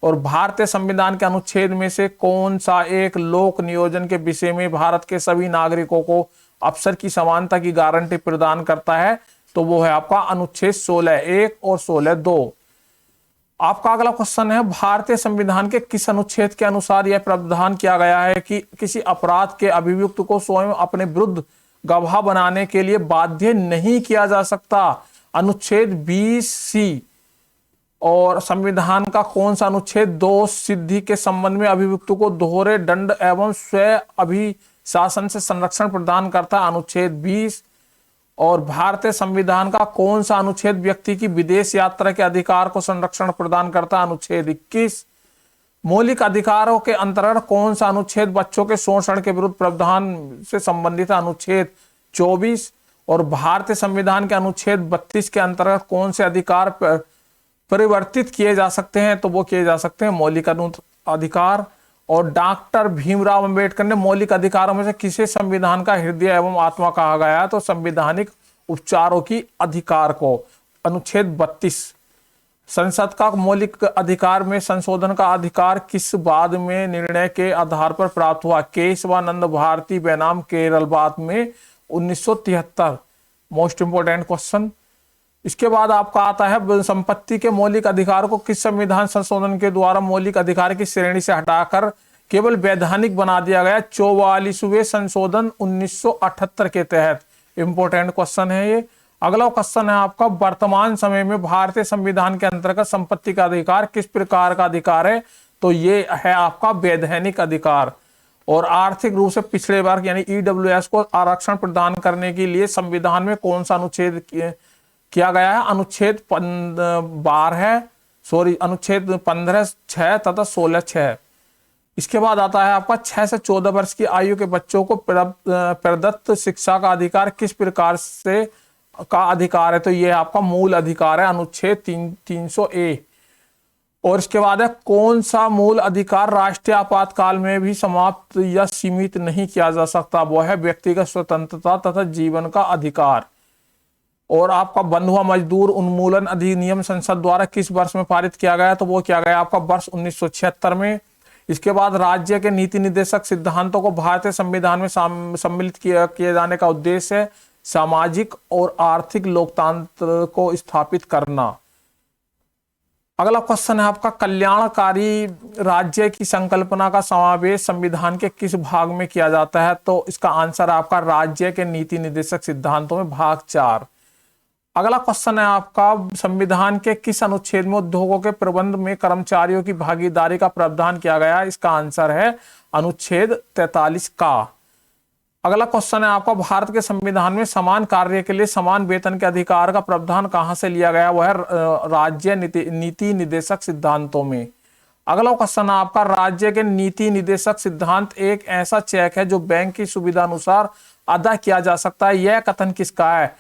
और भारतीय संविधान के अनुच्छेद में से कौन सा एक लोक नियोजन के विषय में भारत के सभी नागरिकों को अवसर की समानता की गारंटी प्रदान करता है? तो वो है आपका अनुच्छेद 16(1) और 16(2). आपका अगला क्वेश्चन है भारतीय संविधान के किस अनुच्छेद के अनुसार यह प्रावधान किया गया है कि किसी अपराध के अभियुक्त को स्वयं अपने विरुद्ध गवाह बनाने के लिए बाध्य नहीं किया जा सकता? अनुच्छेद 20C। और संविधान का कौन सा अनुच्छेद दोष सिद्धि के संबंध में अभियुक्त को दोहरे दंड एवं स्व अभिशासन से संरक्षण प्रदान करता है? अनुच्छेद 20। और भारतीय संविधान का कौन सा अनुच्छेद व्यक्ति की विदेश यात्रा के अधिकार को संरक्षण प्रदान करता है? अनुच्छेद 21। मौलिक अधिकारों के अंतर्गत कौन सा अनुच्छेद बच्चों के शोषण के विरुद्ध प्रावधान से संबंधित है? अनुच्छेद 24। और भारतीय संविधान के अनुच्छेद 32 के अंतर्गत कौन से अधिकार परिवर्तित किए जा सकते हैं तो वो किए जा सकते हैं मौलिक अधिकार। और डॉक्टर भीमराव अंबेडकर ने मौलिक अधिकारों में से किसे संविधान का हृदय एवं आत्मा कहा गया है? तो संवैधानिक उपचारों की अधिकार को। अनुच्छेद 32। संसद का मौलिक अधिकार में संशोधन का अधिकार किस बाद में निर्णय के आधार पर प्राप्त हुआ? केशवानंद भारती बनाम केरल बाद में 1973। Most important question. इसके बाद आपका आता है संपत्ति के मौलिक अधिकार को किस संविधान संशोधन के द्वारा मौलिक अधिकार की श्रेणी से हटाकर केवल वैधानिक बना दिया गया? 44वें संशोधन 1978 के तहत। इंपोर्टेंट क्वेश्चन है ये। अगला क्वेश्चन है आपका, वर्तमान समय में भारतीय संविधान के अंतर्गत संपत्ति का अधिकार किस प्रकार का अधिकार है? तो ये है आपका वैधानिक अधिकार। और आर्थिक रूप से पिछड़े वर्ग यानी ईडब्ल्यूएस को आरक्षण प्रदान करने के लिए संविधान में कौन सा अनुच्छेद किया गया है? अनुच्छेद 15(6) तथा 16(6). इसके बाद आता है आपका 6 से 14 वर्ष की आयु के बच्चों को प्रदत्त शिक्षा का अधिकार किस प्रकार से का अधिकार है? तो यह आपका मूल अधिकार है, अनुच्छेद 300A। और इसके बाद है कौन सा मूल अधिकार राष्ट्रीय आपातकाल में भी समाप्त या सीमित नहीं किया जा सकता? वो है व्यक्तिगत स्वतंत्रता तथा जीवन का अधिकार। और आपका बंधुआ मजदूर उन्मूलन अधिनियम संसद द्वारा किस वर्ष में पारित किया गया? तो वो किया गया आपका वर्ष 1976 में। इसके बाद राज्य के नीति निर्देशक सिद्धांतों को भारतीय संविधान में सम्मिलित किए जाने का उद्देश्य है सामाजिक और आर्थिक लोकतंत्र को स्थापित करना। अगला क्वेश्चन है आपका, कल्याणकारी राज्य की संकल्पना का समावेश संविधान के किस भाग में किया जाता है? तो इसका आंसर है आपका राज्य के नीति निर्देशक सिद्धांतों में भाग 4। अगला क्वेश्चन है आपका, संविधान के किस अनुच्छेद में उद्योगों के प्रबंध में कर्मचारियों की भागीदारी का प्रावधान किया गया है? इसका आंसर है अनुच्छेद 43 का। अगला क्वेश्चन है आपका, भारत के संविधान में समान कार्य के लिए समान वेतन के अधिकार का प्रावधान कहां से लिया गया? वह है राज्य नीति निर्देशक सिद्धांतों में। अगला क्वेश्चन है आपका, राज्य के नीति निर्देशक सिद्धांत एक ऐसा चेक है जो बैंक की सुविधा अनुसार अदा किया जा सकता है। यह कथन किसका है?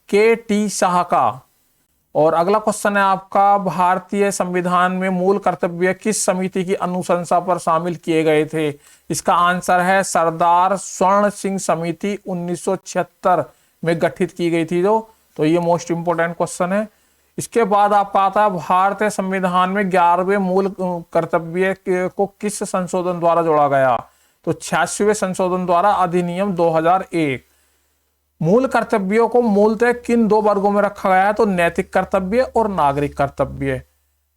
के.टी. शाह का। और अगला क्वेश्चन है आपका, भारतीय संविधान में मूल कर्तव्य किस समिति की अनुशंसा पर शामिल किए गए थे? इसका आंसर है सरदार स्वर्ण सिंह समिति 1976 में गठित की गई थी जो। तो ये मोस्ट इंपोर्टेंट क्वेश्चन है। इसके बाद आपका आता है, भारतीय संविधान में 11वें मूल कर्तव्य को किस संशोधन द्वारा जोड़ा गया? तो 86वें संशोधन द्वारा, अधिनियम 2001। मूल कर्तव्यों को मूलतः किन 2 वर्गों में रखा गया है? तो नैतिक कर्तव्य और नागरिक कर्तव्य।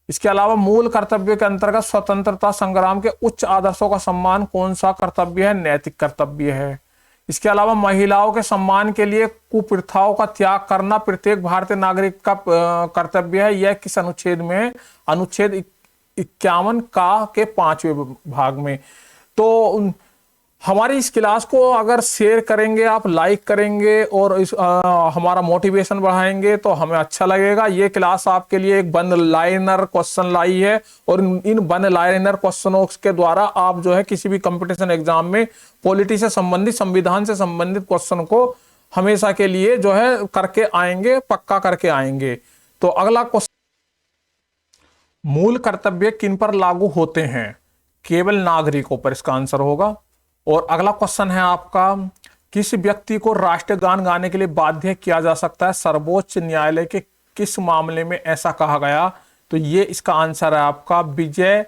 इसके अलावा मूल कर्तव्य के अंतर्गत स्वतंत्रता संग्राम के उच्च आदर्शों का सम्मान कौन सा कर्तव्य है? नैतिक कर्तव्य है। इसके अलावा महिलाओं के सम्मान के लिए कुप्रथाओं का त्याग करना प्रत्येक भारतीय नागरिक का कर्तव्य है। यह किस अनुच्छेद में है? अनुच्छेद 51 का के 5वें भाग में। तो हमारी इस क्लास को अगर शेयर करेंगे, आप लाइक करेंगे और हमारा मोटिवेशन बढ़ाएंगे तो हमें अच्छा लगेगा। ये क्लास आपके लिए एक वन लाइनर क्वेश्चन लाई है और इन वन लाइनर क्वेश्चनों के द्वारा आप जो है किसी भी कंपटीशन एग्जाम में पॉलिटी से संबंधित, संविधान से संबंधित क्वेश्चन को हमेशा के लिए जो है करके आएंगे, पक्का करके आएंगे। तो अगला क्वेश्चन, मूल कर्तव्य किन पर लागू होते हैं? केवल नागरिकों पर, इसका आंसर होगा। और अगला क्वेश्चन है आपका, किस व्यक्ति को राष्ट्रगान गाने के लिए बाध्य किया जा सकता है? सर्वोच्च न्यायालय के किस मामले में ऐसा कहा गया? तो ये इसका आंसर है आपका विजय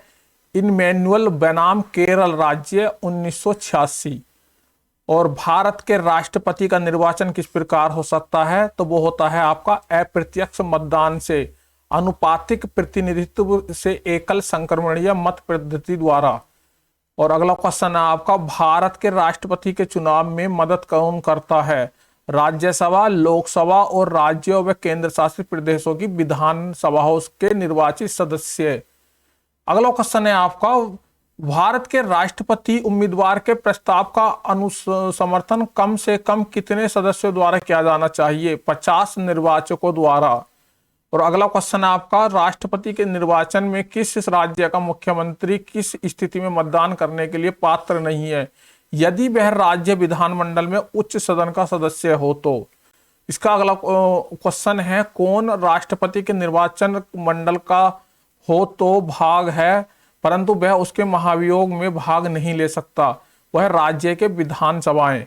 इनमैनुअल बनाम केरल राज्य 1986। और भारत के राष्ट्रपति का निर्वाचन किस प्रकार हो सकता है? तो वो होता है आपका अप्रत्यक्ष मतदान से, अनुपातिक प्रतिनिधित्व से, एकल संक्रमणीय मत पद्धति द्वारा। और अगला क्वेश्चन है आपका, भारत के राष्ट्रपति के चुनाव में मदद कौन करता है? राज्यसभा, लोकसभा और राज्यों व केंद्र शासित प्रदेशों की विधानसभाओं के निर्वाचित सदस्य। अगला क्वेश्चन है आपका, भारत के राष्ट्रपति उम्मीदवार के प्रस्ताव का अनुसमर्थन कम से कम कितने सदस्यों द्वारा किया जाना चाहिए? 50 निर्वाचकों द्वारा। और अगला क्वेश्चन है आपका, राष्ट्रपति के निर्वाचन में किस राज्य का मुख्यमंत्री किस स्थिति में मतदान करने के लिए पात्र नहीं है? यदि वह राज्य विधानमंडल में उच्च सदन का सदस्य हो तो। इसका अगला क्वेश्चन है, कौन राष्ट्रपति के निर्वाचन मंडल का हो तो भाग है परंतु वह उसके महाभियोग में भाग नहीं ले सकता? वह राज्य के विधानसभाएं।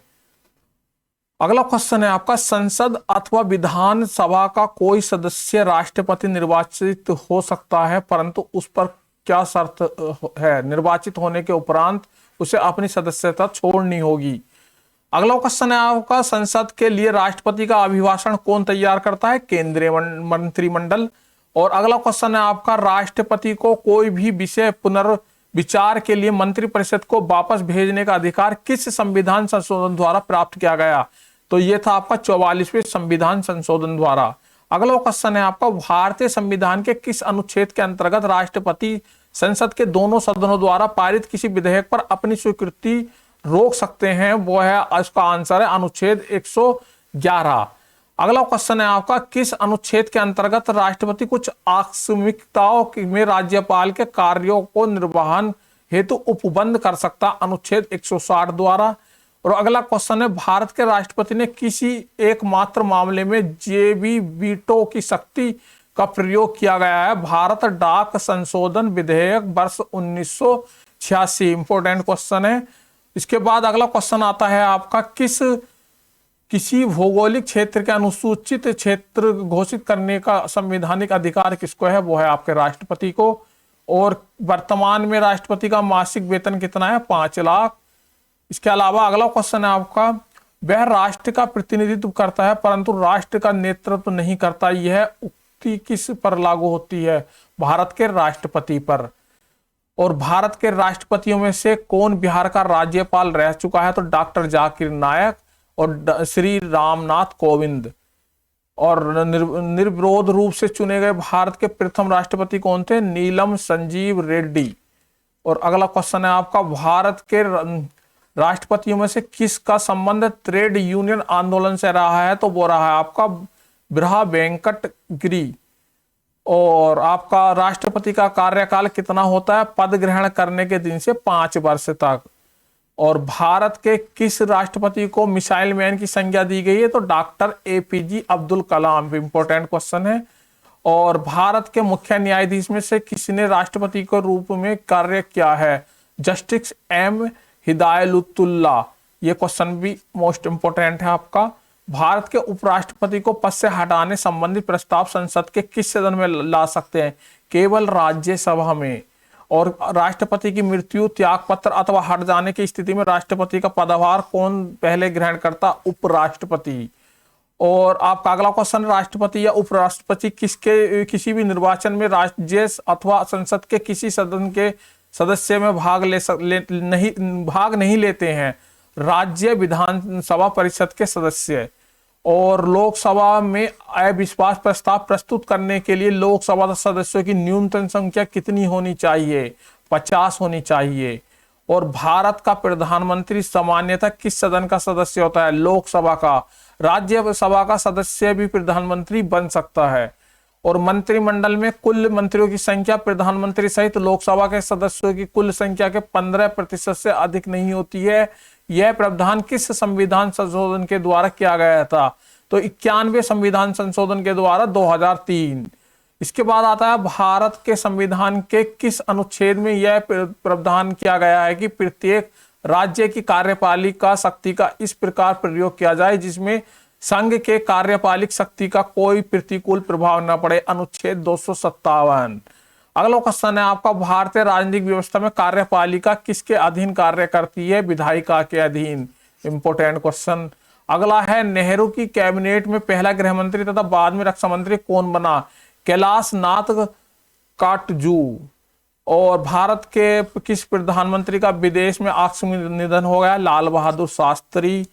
अगला क्वेश्चन है आपका, संसद अथवा विधानसभा का कोई सदस्य राष्ट्रपति निर्वाचित हो सकता है परंतु उस पर क्या शर्त है? निर्वाचित होने के उपरांत उसे अपनी सदस्यता छोड़नी होगी। अगला क्वेश्चन है आपका, संसद के लिए राष्ट्रपति का अभिभाषण कौन तैयार करता है? केंद्रीय मंत्रिमंडल। और अगला क्वेश्चन है आपका, राष्ट्रपति को कोई भी विषय पुनर्विचार के लिए मंत्रिपरिषद को वापस भेजने का अधिकार किस संविधान संशोधन द्वारा प्राप्त किया गया? तो ये था आपका 44वें संविधान संशोधन द्वारा। अगला क्वेश्चन है आपका, भारतीय संविधान के किस अनुच्छेद के अंतर्गत राष्ट्रपति संसद के दोनों सदनों द्वारा पारित किसी विधेयक पर अपनी स्वीकृति रोक सकते हैं? वो है, इसका आंसर है अनुच्छेद 111। अगला क्वेश्चन है आपका, किस अनुच्छेद के अंतर्गत राष्ट्रपति कुछ आकस्मिकताओं में राज्यपाल के कार्यों को निर्वहन हेतु उपबंध कर सकता? अनुच्छेद 160 द्वारा। और अगला क्वेश्चन है, भारत के राष्ट्रपति ने किसी एकमात्र मामले में जेबी वीटो की शक्ति का प्रयोग किया गया है? भारत डाक संशोधन विधेयक वर्ष 1986। इंपोर्टेंट क्वेश्चन है। इसके बाद अगला क्वेश्चन आता है आपका, किसी भौगोलिक क्षेत्र के अनुसूचित क्षेत्र घोषित करने का संवैधानिक अधिकार किसको है? वो है आपके राष्ट्रपति को। और वर्तमान में राष्ट्रपति का मासिक वेतन कितना है? 5 लाख। इसके अलावा अगला क्वेश्चन है आपका, वह राष्ट्र का प्रतिनिधित्व करता है परंतु राष्ट्र का नेतृत्व नहीं करता, यह उक्ति किस पर लागू होती है? भारत के राष्ट्रपति पर। और भारत के राष्ट्रपतियों में से कौन बिहार का राज्यपाल रह चुका है? तो डॉक्टर जाकिर नायक और श्री रामनाथ कोविंद। और निर्विरोध रूप से चुने गए भारत के प्रथम राष्ट्रपति कौन थे? नीलम संजीव रेड्डी। और अगला क्वेश्चन है आपका, भारत के राष्ट्रपतियों में से किसका संबंध ट्रेड यूनियन आंदोलन से रहा है? तो वो रहा है आपका बिरहा वेंकट गिरी। और आपका राष्ट्रपति का कार्यकाल कितना होता है? पद ग्रहण करने के दिन से 5 वर्ष तक। और भारत के किस राष्ट्रपति को मिसाइल मैन की संज्ञा दी गई है? तो doctor APJ Abdul Kalam. Important question है। और भारत के मुख्य न्यायाधीश में से किसने राष्ट्रपति के रूप में कार्य किया है? Justice M Hidayatullah. ये क्वेश्चन भी मोस्ट इंपोर्टेंट है आपका। भारत के उपराष्ट्रपति को पद से हटाने संबंधी प्रस्ताव संसद के किस सदन में ला सकते हैं? केवल राज्यसभा में। और राष्ट्रपति की मृत्यु, त्यागपत्र अथवा हट जाने की स्थिति में राष्ट्रपति का पदभार कौन पहले ग्रहण करता? उपराष्ट्रपति। और आपका अगला क्वेश्चन, राष्ट्रपति या उपराष्ट्रपति किसी भी निर्वाचन में राज्य अथवा संसद के किसी सदन के सदस्य में भाग नहीं लेते हैं? राज्य विधानसभा परिषद के सदस्य। और लोकसभा में अविश्वास प्रस्ताव प्रस्तुत करने के लिए लोकसभा सदस्यों की न्यूनतम संख्या कितनी होनी चाहिए? 50 होनी चाहिए। और भारत का प्रधानमंत्री सामान्यतः किस सदन का सदस्य होता है? लोकसभा का। राज्यसभा का सदस्य भी प्रधानमंत्री बन सकता है। और मंत्रिमंडल में कुल मंत्रियों की संख्या प्रधानमंत्री सहित लोकसभा के सदस्यों की कुल संख्या के 15% से अधिक नहीं होती है। यह प्रावधान किस संविधान संशोधन के द्वारा किया गया था? तो 91वें संविधान संशोधन के द्वारा 2003। इसके बाद आता है, भारत के संविधान के किस अनुच्छेद में यह प्रावधान किया गया है कि प्रत्येक राज्य की कार्यपालिका शक्ति का इस प्रकार प्रयोग किया जाए जिसमें संघ के कार्यपालिक शक्ति का कोई प्रतिकूल प्रभाव न पड़े? अनुच्छेद 257। अगला क्वेश्चन है आपका, भारतीय राजनीतिक व्यवस्था में कार्यपालिका किसके अधीन कार्य करती है? विधायिका के अधीन। Important question. अगला है, नेहरू की कैबिनेट में पहला गृह मंत्री तथा बाद में रक्षा मंत्री कौन बना? कैलाश नाथ काटजू। और भारत के किस प्रधानमंत्री का विदेश में आकस्मिक निधन हो गया? लाल बहादुर शास्त्री।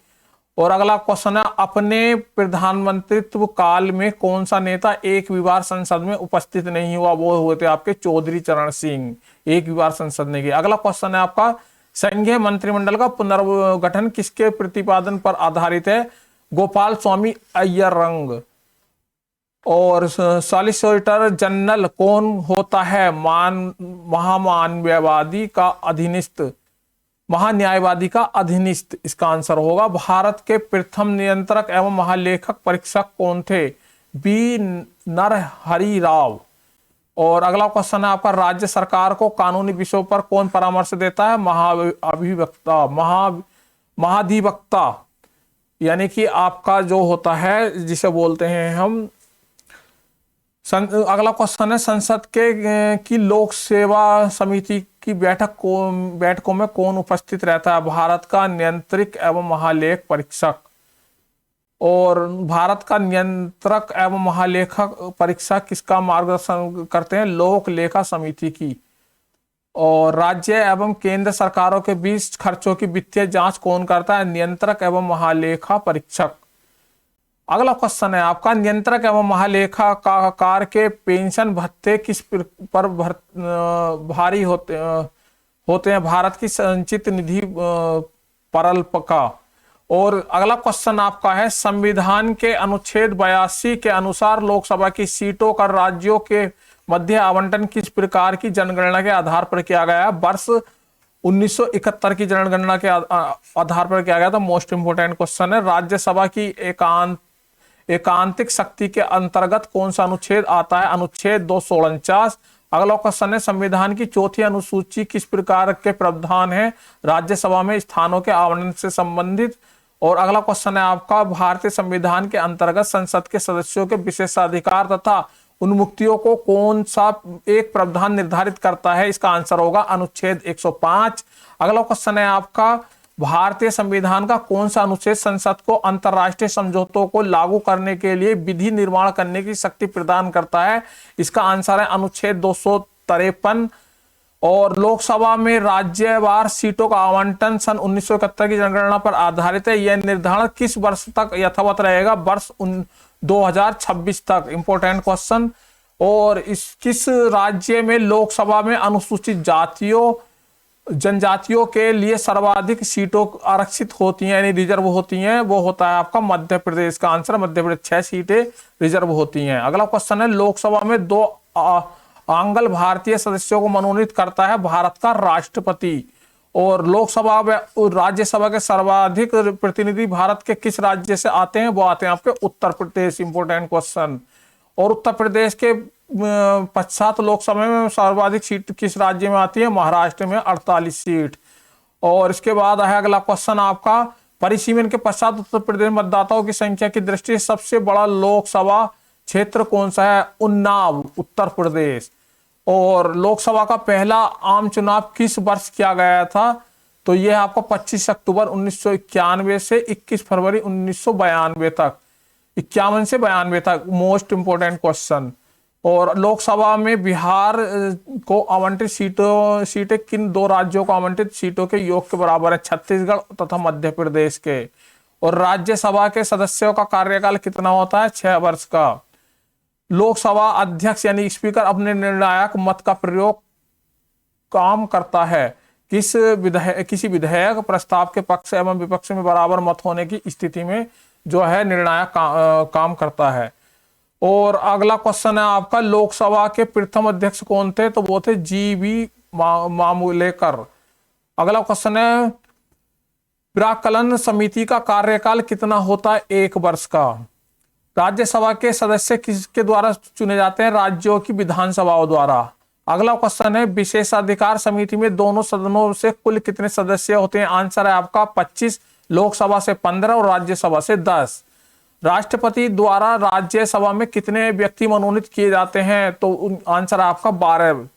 और अगला क्वेश्चन है, अपने प्रधानमंत्रित्व काल में कौन सा नेता एक भी बार संसद में उपस्थित नहीं हुआ? वो हुए थे आपके चौधरी चरण सिंह। एक भी बार संसद ने किया। अगला क्वेश्चन है आपका, संघीय मंत्रिमंडल का पुनर्गठन किसके प्रतिपादन पर आधारित है? गोपाल स्वामी अय्यरंग। और सॉलिसिटर जनरल कौन होता है? महामानववादी का अधीनस्थ। महान्यायवादी का अधीनस्थ इसका आंसर होगा। भारत के प्रथम नियंत्रक एवं महालेखक परीक्षक कौन थे? बी नरहरि राव। और अगला क्वेश्चन है आपका, राज्य सरकार को कानूनी विषयों पर कौन परामर्श देता है? महाधिवक्ता, यानी कि आपका जो होता है जिसे बोलते हैं हम अगला क्वेश्चन है, संसद के की लोक सेवा समिति की बैठकों में कौन उपस्थित रहता है? भारत का नियंत्रक एवं महालेख परीक्षक। और भारत का नियंत्रक एवं महालेखक परीक्षक किसका मार्गदर्शन करते हैं? लोक लेखा समिति की। और राज्य एवं केंद्र सरकारों के बीच खर्चों की वित्तीय जांच कौन करता है? नियंत्रक एवं महालेखा परीक्षक। अगला क्वेश्चन है आपका, नियंत्रक एवं महालेखाकार के पेंशन भत्ते किस पर भारी होते हैं? भारत की संचित निधि परल्पका। और अगला क्वेश्चन आपका है, संविधान के अनुच्छेद 82 के अनुसार लोकसभा की सीटों का राज्यों के मध्य आवंटन किस प्रकार की जनगणना के आधार पर किया गया है? वर्ष 1971 की जनगणना के आधार पर किया गया था। मोस्ट इंपोर्टेंट क्वेश्चन है। राज्यसभा की एकांतिक शक्ति के अंतर्गत कौन सा अनुच्छेद आता है? अनुच्छेद 249। अगला क्वेश्चन है, संविधान की चौथी अनुसूची किस प्रकार के प्रावधान है राज्यसभा में स्थानों के आवंटन से संबंधित? और अगला क्वेश्चन है आपका, भारतीय संविधान के अंतर्गत संसद के सदस्यों के विशेषाधिकार तथा उन्मुक्तियों को कौन सा एक प्रावधान निर्धारित करता है? इसका आंसर होगा अनुच्छेद 105। अगला क्वेश्चन है आपका, भारतीय संविधान का कौन सा अनुच्छेद संसद को अंतरराष्ट्रीय समझौतों को लागू करने के लिए विधि निर्माण करने की शक्ति प्रदान करता है? इसका आंसर है अनुच्छेद 253। और लोकसभा में राज्यवार सीटों का आवंटन सन 1971 की जनगणना पर आधारित है। यह निर्धारण किस वर्ष तक यथावत रहेगा? वर्ष 2026 तक। Important question. और इस किस राज्य में लोकसभा में अनुसूचित जातियों जनजातियों के लिए सर्वाधिक सीटों आरक्षित होती हैं, यानी रिजर्व होती हैं? वो होता है आपका मध्य प्रदेश। का आंसर मध्य प्रदेश, 6 सीटें रिजर्व होती हैं। अगला क्वेश्चन है, लोकसभा में 2 आंग्ल भारतीय सदस्यों को मनोनीत करता है भारत का राष्ट्रपति। और लोकसभा में राज्यसभा के सर्वाधिक प्रतिनिधि भारत के किस राज्य से आते हैं? वो आते हैं आपके उत्तर प्रदेश। Important question. और उत्तर प्रदेश के पश्चात लोकसभा में सर्वाधिक सीट किस राज्य में आती है? महाराष्ट्र में 48 सीट। और इसके बाद है अगला क्वेश्चन आपका, परिसीमन के पश्चात उत्तर प्रदेश मतदाताओं की संख्या की दृष्टि से सबसे बड़ा लोकसभा क्षेत्र कौन सा है? उन्नाव, उत्तर प्रदेश। और लोकसभा का पहला आम चुनाव किस वर्ष किया गया था? तो यह आपको 25 अक्टूबर 1991 से 21 फरवरी 1992 तक, 51 से 92 तक। Most important question. और लोकसभा में बिहार को आवंटित सीटें किन 2 राज्यों को आवंटित सीटों के योग के बराबर है? छत्तीसगढ़ तथा मध्य प्रदेश के। और राज्यसभा के सदस्यों का कार्यकाल कितना होता है? 6 वर्ष का। लोकसभा अध्यक्ष यानी स्पीकर अपने निर्णायक मत का प्रयोग काम करता है किसी विधेयक प्रस्ताव के पक्ष एवं विपक्ष में बराबर मत होने की स्थिति में जो है निर्णायक काम करता है। और अगला क्वेश्चन है आपका, लोकसभा के प्रथम अध्यक्ष कौन थे? तो वो थे GV मामूलेकर। अगला क्वेश्चन है, प्राक्कलन समिति का कार्यकाल कितना होता है? 1 वर्ष का। राज्यसभा के सदस्य किसके द्वारा चुने जाते हैं? राज्यों की विधानसभाओं द्वारा। अगला क्वेश्चन है, विशेषाधिकार समिति में दोनों सदनों से कुल कितने सदस्य होते हैं? आंसर है आपका 25, लोकसभा से 15 और राज्यसभा से 10। राष्ट्रपति द्वारा राज्यसभा में कितने व्यक्ति मनोनीत किए जाते हैं? तो आंसर है आपका 12।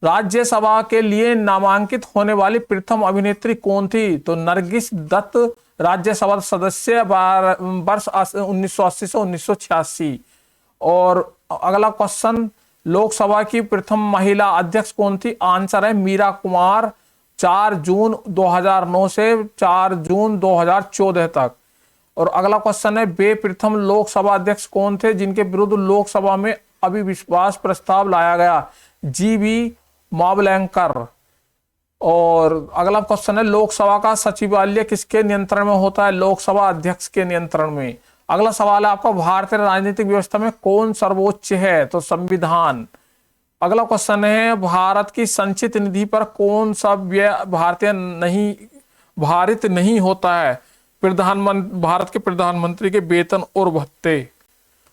राज्यसभा के लिए नामांकित होने वाली प्रथम अभिनेत्री कौन थी? तो नरगिस दत्त, राज्यसभा सदस्य वर्ष 1980 से 1986। और अगला क्वेश्चन, लोकसभा की प्रथम महिला अध्यक्ष कौन थी? आंसर है मीरा कुमार, 4 जून 2009 से 4 जून 2014 तक। और अगला क्वेश्चन है, वे प्रथम लोकसभा अध्यक्ष कौन थे जिनके विरुद्ध लोकसभा में अविश्वास प्रस्ताव लाया गया? GV मावलंकर। और अगला क्वेश्चन है, लोकसभा का सचिवालय किसके नियंत्रण में होता है? लोकसभा अध्यक्ष के नियंत्रण में। अगला सवाल है आपका, भारतीय राजनीतिक व्यवस्था में कौन सर्वोच्च है? तो संविधान। अगला क्वेश्चन है, भारत की संचित निधि पर कौन सा व्यय भारित नहीं होता है? भारत के प्रधानमंत्री के वेतन और भत्ते।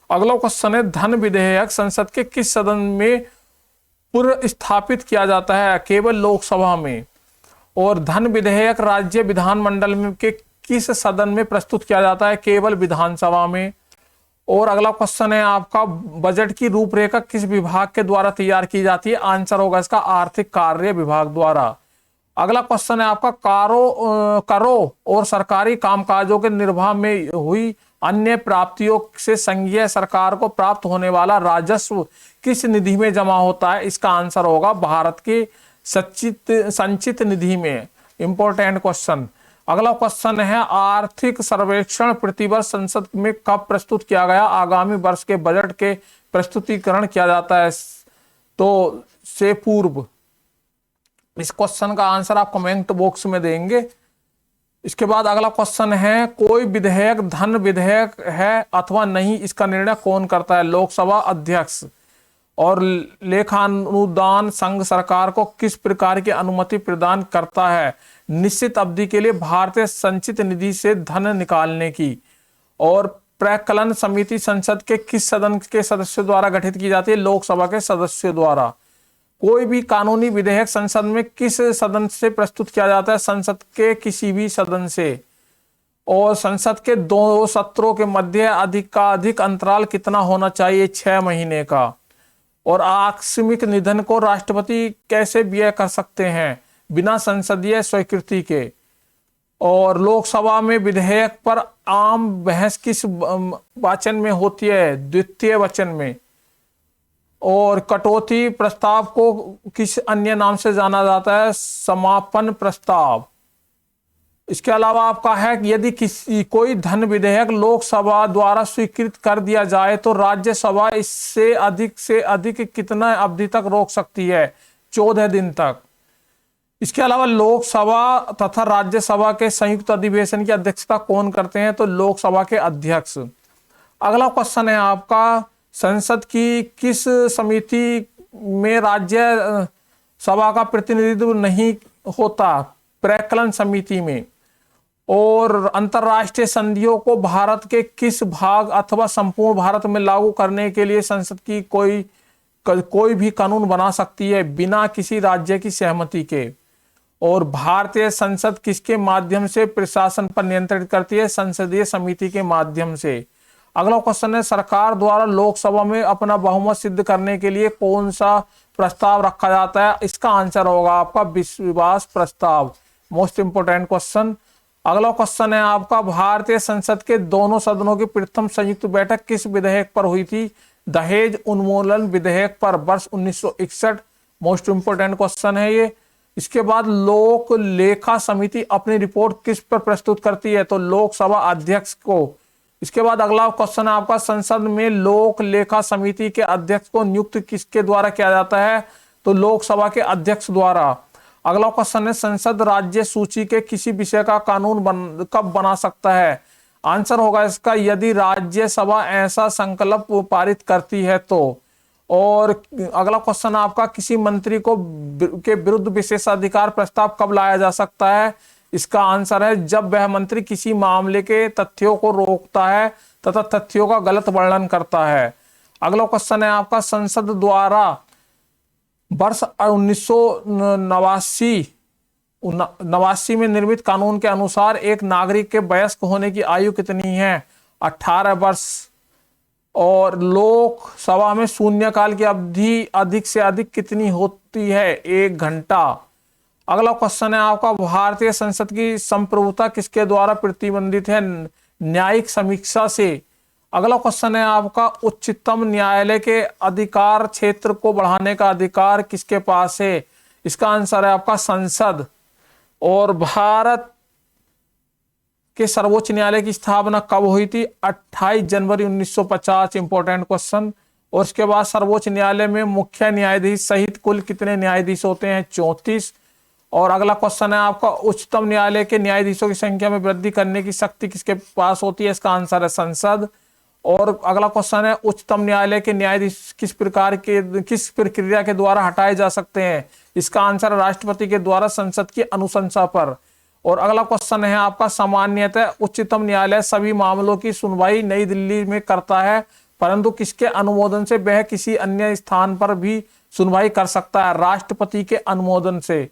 अगला क्वेश्चन है, धन विधेयक संसद के किस सदन में पुनर्स्थापित किया जाता है? केवल लोकसभा में। और धन विधेयक राज्य विधानमंडल में के किस सदन में प्रस्तुत किया जाता है? केवल विधानसभा में। और अगला क्वेश्चन है आपका, बजट की रूपरेखा किस विभाग के द्वारा तैयार की जाती है? आंसर होगा इसका आर्थिक कार्य विभाग द्वारा। अगला क्वेश्चन है आपका, करों और सरकारी कामकाजों के निर्वाह में हुई अन्य प्राप्तियों से संघीय सरकार को प्राप्त होने वाला राजस्व किस निधि में जमा होता है? इसका आंसर होगा भारत की संचित निधि में। Important question. अगला क्वेश्चन है, आर्थिक सर्वेक्षण प्रतिवर्ष संसद में कब प्रस्तुत किया गया? आगामी वर्ष के बजट के प्रस्तुतिकरण किया जाता है तो से पूर्व। इस क्वेश्चन का आंसर आप कमेंट बॉक्स में देंगे। इसके बाद अगला क्वेश्चन है, कोई विधेयक धन विधेयक है अथवा नहीं, इसका निर्णय कौन करता है? लोकसभा अध्यक्ष। और लेखानुदान संघ सरकार को किस प्रकार की अनुमति प्रदान करता है? निश्चित अवधि के लिए भारतीय संचित निधि से धन निकालने की। और प्राक्कलन समिति संसद के किस सदन के सदस्यों द्वारा गठित की जाती है? लोकसभा के सदस्यों द्वारा। कोई भी कानूनी विधेयक संसद में किस सदन से प्रस्तुत किया जाता है? संसद के किसी भी सदन से। और संसद के 2 सत्रों के मध्य अधिक अंतराल कितना होना चाहिए? 6 महीने का। और आकस्मिक निधन को राष्ट्रपति कैसे व्यय कर सकते हैं? बिना संसदीय स्वीकृति के। और लोकसभा में विधेयक पर आम बहस किस वाचन में होती है? द्वितीय वचन में। और कटौती प्रस्ताव को किस अन्य नाम से जाना जाता है? समापन प्रस्ताव। इसके अलावा आपका है कि यदि कोई धन विधेयक लोकसभा द्वारा स्वीकृत कर दिया जाए तो राज्यसभा इससे अधिक कितना अवधि तक रोक सकती है? 14 दिन तक। इसके अलावा लोकसभा तथा राज्यसभा के संयुक्त अधिवेशन की अध्यक्षता कौन करते हैं? तो लोकसभा के अध्यक्ष। अगला क्वेश्चन है आपका, संसद की किस समिति में राज्य सभा का प्रतिनिधित्व नहीं होता? प्राक्कलन समिति में। और अंतरराष्ट्रीय संधियों को भारत के किस भाग अथवा संपूर्ण भारत में लागू करने के लिए संसद की कोई भी कानून बना सकती है बिना किसी राज्य की सहमति के? और भारतीय संसद किसके माध्यम से प्रशासन पर नियंत्रित करती है? संसदीय समिति के माध्यम से। अगला क्वेश्चन है, सरकार द्वारा लोकसभा में अपना बहुमत सिद्ध करने के लिए कौन सा प्रस्ताव रखा जाता है? इसका आंसर होगा आपका विश्वास प्रस्ताव। Most important question. अगला क्वेश्चन है आपका, भारतीय संसद के दोनों सदनों की प्रथम संयुक्त बैठक किस विधेयक पर हुई थी? दहेज उन्मूलन विधेयक पर, वर्ष 1961। मोस्ट इंपोर्टेंट क्वेश्चन है ये। इसके बाद लोक लेखा समिति अपनी रिपोर्ट किस पर प्रस्तुत करती है? तो लोकसभा अध्यक्ष को। इसके बाद अगला क्वेश्चन है आपका, संसद में लोक लेखा समिति के अध्यक्ष को नियुक्त किसके द्वारा किया जाता है? तो लोकसभा के अध्यक्ष द्वारा। अगला क्वेश्चन है, संसद राज्य सूची के किसी विषय का कानून कब बना सकता है? आंसर होगा इसका, यदि राज्यसभा ऐसा संकल्प पारित करती है तो। और अगला क्वेश्चन आपका, किसी मंत्री के विरुद्ध विशेषाधिकार प्रस्ताव कब लाया जा सकता है? इसका आंसर है, जब वह मंत्री किसी मामले के तथ्यों को रोकता है तथा तथ्यों का गलत वर्णन करता है। अगला क्वेश्चन है आपका, संसद द्वारा वर्ष 1989 में निर्मित कानून के अनुसार एक नागरिक के वयस्क होने की आयु कितनी है? 18 वर्ष। और लोकसभा में शून्यकाल की अवधि अधिक से अधिक कितनी होती है? 1 घंटा। अगला क्वेश्चन है आपका, भारतीय संसद की संप्रभुता किसके द्वारा प्रतिबंधित है? न्यायिक समीक्षा से। अगला क्वेश्चन है आपका, उच्चतम न्यायालय के अधिकार क्षेत्र को बढ़ाने का अधिकार किसके पास है? इसका आंसर है आपका संसद। और भारत के सर्वोच्च न्यायालय की स्थापना कब हुई थी? 28 जनवरी 1950। Important question. और इसके बाद सर्वोच्च न्यायालय में मुख्य न्यायाधीश सहित कुल कितने न्यायाधीश होते हैं? 34। और अगला क्वेश्चन है आपका, उच्चतम न्यायालय के न्यायाधीशों की संख्या में वृद्धि करने की शक्ति किसके पास होती है? इसका आंसर है संसद। और अगला क्वेश्चन है, उच्चतम न्यायालय के न्यायाधीश किस प्रक्रिया के द्वारा हटाए जा सकते हैं? इसका आंसर राष्ट्रपति के द्वारा संसद की अनुशंसा पर। और अगला क्वेश्चन है आपका, सामान्यतः उच्चतम न्यायालय सभी मामलों की सुनवाई नई दिल्ली में करता है, परंतु किसके अनुमोदन से वह किसी अन्य स्थान पर भी सुनवाई कर सकता है? राष्ट्रपति के अनुमोदन से।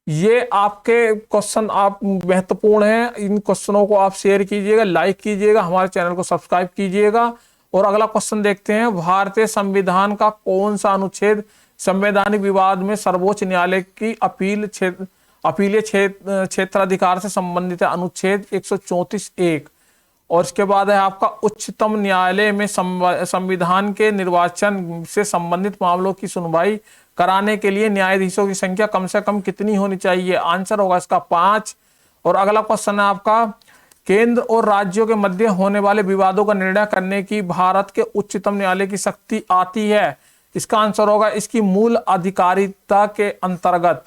ये आपके क्वेश्चन आप महत्वपूर्ण हैं, इन क्वेश्चनों को आप शेयर कीजिएगा, लाइक कीजिएगा, हमारे चैनल को सब्सक्राइब कीजिएगा। और अगला क्वेश्चन देखते हैं, भारतीय संविधान का कौन सा अनुच्छेद संवैधानिक विवाद में सर्वोच्च न्यायालय की अपीलीय क्षेत्राधिकार से संबंधित है? अनुच्छेद 134(1). और इसके बाद है आपका, उच्चतम न्यायालय में संविधान के निर्वाचन से संबंधित मामलों की सुनवाई कराने के लिए न्यायाधीशों की संख्या कम से कम कितनी होनी चाहिए? आंसर होगा इसका 5। और अगला क्वेश्चन है आपका, केंद्र और राज्यों के मध्य होने वाले विवादों का निर्णय करने की भारत के उच्चतम न्यायालय की शक्ति आती है? इसका आंसर होगा इसकी मूल अधिकारिता के अंतर्गत।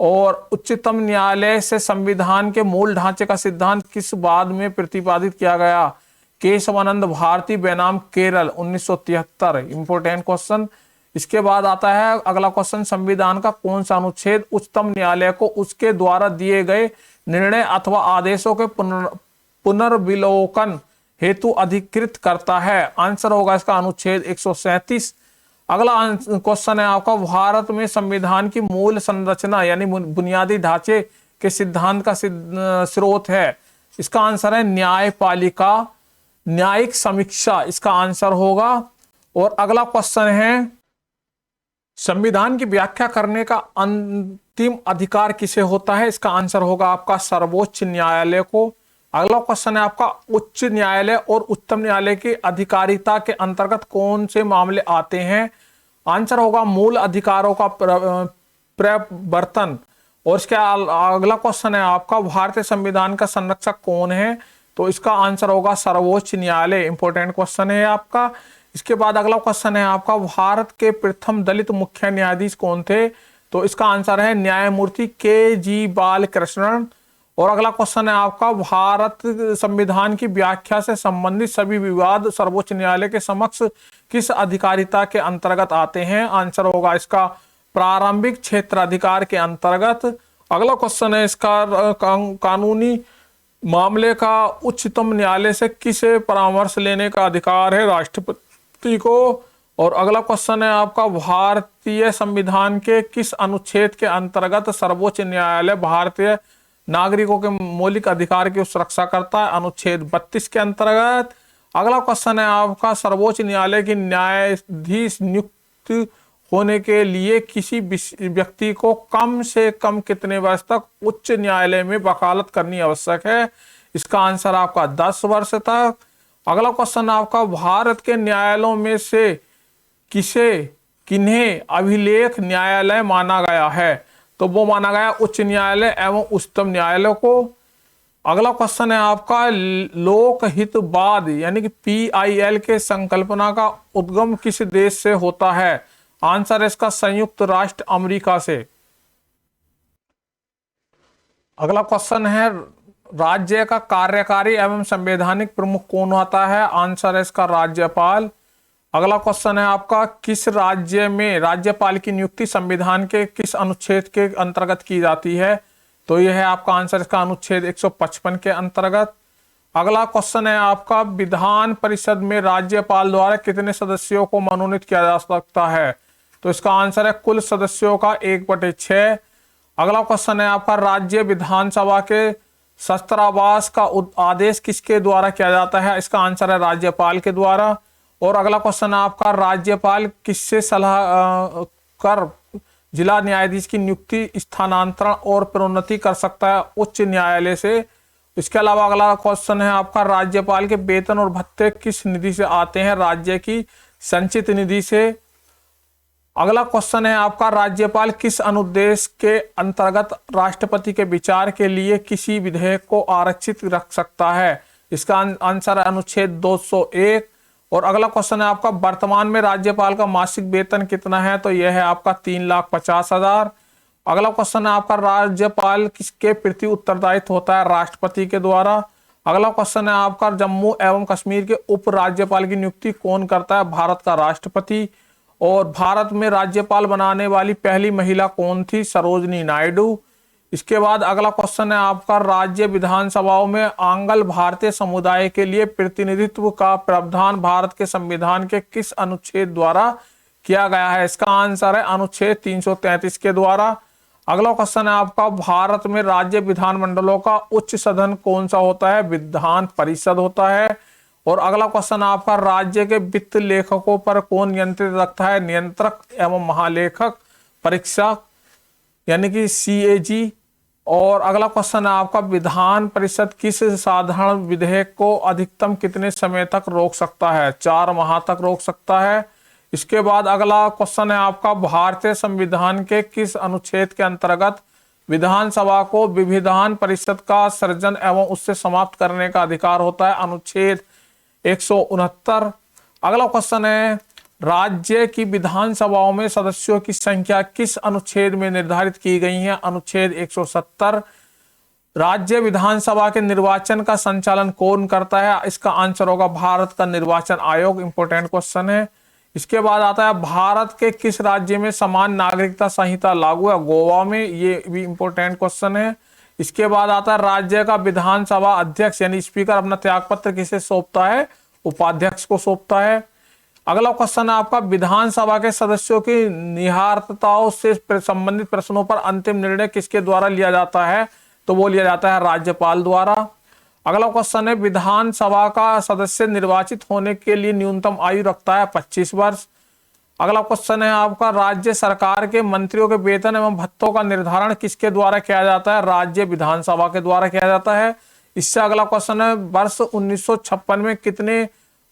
और उच्चतम न्यायालय से संविधान के मूल ढांचे का सिद्धांत किस बाद में प्रतिपादित किया गया? केशवानंद भारती बनाम केरल, 1973। Important question. इसके बाद आता है अगला क्वेश्चन, संविधान का कौन सा अनुच्छेद उच्चतम न्यायालय को उसके द्वारा दिए गए निर्णय अथवा आदेशों के पुनर्विलोकन हेतु अधिकृत करता है? आंसर होगा इसका अनुच्छेद 137। अगला क्वेश्चन है आपका, भारत में संविधान की मूल संरचना यानी बुनियादी ढांचे के सिद्धांत का स्रोत है? इसका आंसर है न्यायपालिका न्यायिक समीक्षा, इसका आंसर होगा। और अगला क्वेश्चन है, संविधान की व्याख्या करने का अंतिम अधिकार किसे होता है? इसका आंसर होगा आपका सर्वोच्च न्यायालय को। अगला क्वेश्चन है आपका, उच्च न्यायालय और उच्चतम न्यायालय की अधिकारिता के अंतर्गत कौन से मामले आते हैं? आंसर होगा मूल अधिकारों का प्रवर्तन। और इसके अगला क्वेश्चन है आपका, भारतीय संविधान का संरक्षक कौन है? तो इसका आंसर होगा सर्वोच्च न्यायालय। इंपोर्टेंट क्वेश्चन है आपका। इसके बाद अगला क्वेश्चन है आपका, भारत के प्रथम दलित मुख्य न्यायाधीश कौन थे? तो इसका आंसर है न्यायमूर्ति के.जी. बालकृष्णन। और अगला क्वेश्चन है आपका, भारत संविधान की व्याख्या से संबंधित सभी विवाद सर्वोच्च न्यायालय के समक्ष किस अधिकारिता के अंतर्गत आते हैं? आंसर होगा इसका प्रारंभिक क्षेत्राधिकार के अंतर्गत। अगला क्वेश्चन है इसका, कानूनी मामले का उच्चतम न्यायालय से किसे परामर्श लेने का अधिकार है? राष्ट्रपति को। और अगला क्वेश्चन है आपका, भारतीय संविधान के किस अनुच्छेद के अंतर्गत सर्वोच्च न्यायालय भारतीय नागरिकों के मौलिक अधिकार की सुरक्षा करता है? अनुच्छेद 32 के अंतर्गत। अगला क्वेश्चन है आपका, सर्वोच्च न्यायालय की न्यायाधीश नियुक्त होने के लिए किसी व्यक्ति को कम से कम कितने वर्ष तक उच्च न्यायालय में वकालत करनी आवश्यक है? इसका आंसर आपका 10 वर्ष तक। अगला क्वेश्चन आपका, भारत के न्यायालयों में से किन्हें अभिलेख न्यायालय माना गया है? तो वो माना गया उच्च न्यायालय एवं उच्चतम न्यायालय को। अगला क्वेश्चन है आपका, लोकहितवाद यानी कि PIL के संकल्पना का उद्गम किस देश से होता है? आंसर है इसका संयुक्त राष्ट्र अमेरिका से। अगला क्वेश्चन है, राज्य का कार्यकारी एवं संवैधानिक प्रमुख कौन होता है? आंसर है इसका राज्यपाल। अगला क्वेश्चन है आपका, किस राज्य में राज्यपाल की नियुक्ति संविधान के किस अनुच्छेद के अंतर्गत की जाती है? तो यह है आपका आंसर इसका अनुच्छेद 155 के अंतर्गत। अगला क्वेश्चन है आपका, विधान परिषद में राज्यपाल द्वारा कितने सदस्यों को मनोनीत किया जा सकता है? तो इसका आंसर है कुल सदस्यों का 1/6। अगला क्वेश्चन है आपका, राज्य विधानसभा के शस्त्रावास का आदेश किसके द्वारा किया जाता है? इसका आंसर है राज्यपाल के द्वारा। और अगला क्वेश्चन है आपका, राज्यपाल किससे सलाह कर जिला न्यायाधीश की नियुक्ति, स्थानांतरण और प्रोन्नति कर सकता है? उच्च न्यायालय से। इसके अलावा अगला क्वेश्चन है आपका, राज्यपाल के वेतन और भत्ते किस निधि से आते हैं? राज्य की संचित निधि से। अगला क्वेश्चन है आपका, राज्यपाल किस अनुदेश के अंतर्गत राष्ट्रपति के विचार के लिए किसी विधेयक को आरक्षित रख सकता है? इसका आंसर है अनुच्छेद 201। और अगला क्वेश्चन है आपका, वर्तमान में राज्यपाल का मासिक वेतन कितना है? तो यह है आपका 3,50,000। अगला क्वेश्चन है आपका, राज्यपाल किसके प्रति उत्तरदायित्व होता है? राष्ट्रपति के द्वारा। अगला क्वेश्चन है आपका, जम्मू एवं कश्मीर के उप राज्यपाल की नियुक्ति कौन करता है? भारत का राष्ट्रपति। और भारत में राज्यपाल बनाने वाली पहली महिला कौन थी? सरोजनी नायडू। इसके बाद अगला क्वेश्चन है आपका, राज्य विधानसभाओं में आंग्ल भारतीय समुदाय के लिए प्रतिनिधित्व का प्रावधान भारत के संविधान के किस अनुच्छेद द्वारा किया गया है? इसका आंसर है अनुच्छेद 333 के द्वारा। अगला क्वेश्चन है आपका, भारत में राज्य विधानमंडलों का उच्च सदन कौन सा होता है? विधान परिषद होता है। और अगला क्वेश्चन आपका, राज्य के वित्त लेखकों पर कौन नियंत्रण रखता है? नियंत्रक एवं महालेखक परीक्षा यानी कि CAG। और अगला क्वेश्चन है आपका, विधान परिषद किस साधारण विधेयक को अधिकतम कितने समय तक रोक सकता है? 4 माह तक रोक सकता है। इसके बाद अगला क्वेश्चन है आपका, भारतीय संविधान के किस अनुच्छेद के अंतर्गत विधानसभा को विधान परिषद का सृजन एवं उससे समाप्त करने का अधिकार होता है? अनुच्छेद 169। अगला क्वेश्चन है, राज्य की विधानसभाओं में सदस्यों की संख्या किस अनुच्छेद में निर्धारित की गई है? अनुच्छेद 170। राज्य विधानसभा के निर्वाचन का संचालन कौन करता है? इसका आंसर होगा भारत का निर्वाचन आयोग। इंपॉर्टेंट क्वेश्चन है। इसके बाद आता है, भारत के किस राज्य में समान नागरिकता संहिता लागू है? गोवा में। ये भी इंपॉर्टेंट क्वेश्चन है। इसके बाद आता है, राज्य का विधानसभा अध्यक्ष यानी स्पीकर अपना त्यागपत्र किसे सौंपता है? उपाध्यक्ष को सौंपता है। अगला क्वेश्चन है आपका, विधानसभा के सदस्यों की निहारताओं से संबंधित प्रश्नों पर अंतिम निर्णय किसके द्वारा लिया जाता है? तो वो लिया जाता है राज्यपाल द्वारा। अगला क्वेश्चन है, विधानसभा का सदस्य निर्वाचित होने के लिए न्यूनतम आयु रखता है 25 वर्ष। अगला क्वेश्चन है आपका, राज्य सरकार के मंत्रियों के वेतन एवं भत्तों का निर्धारण किसके द्वारा किया जाता है? राज्य विधानसभा के द्वारा किया जाता है। इससे अगला क्वेश्चन है, वर्ष 1956 में कितने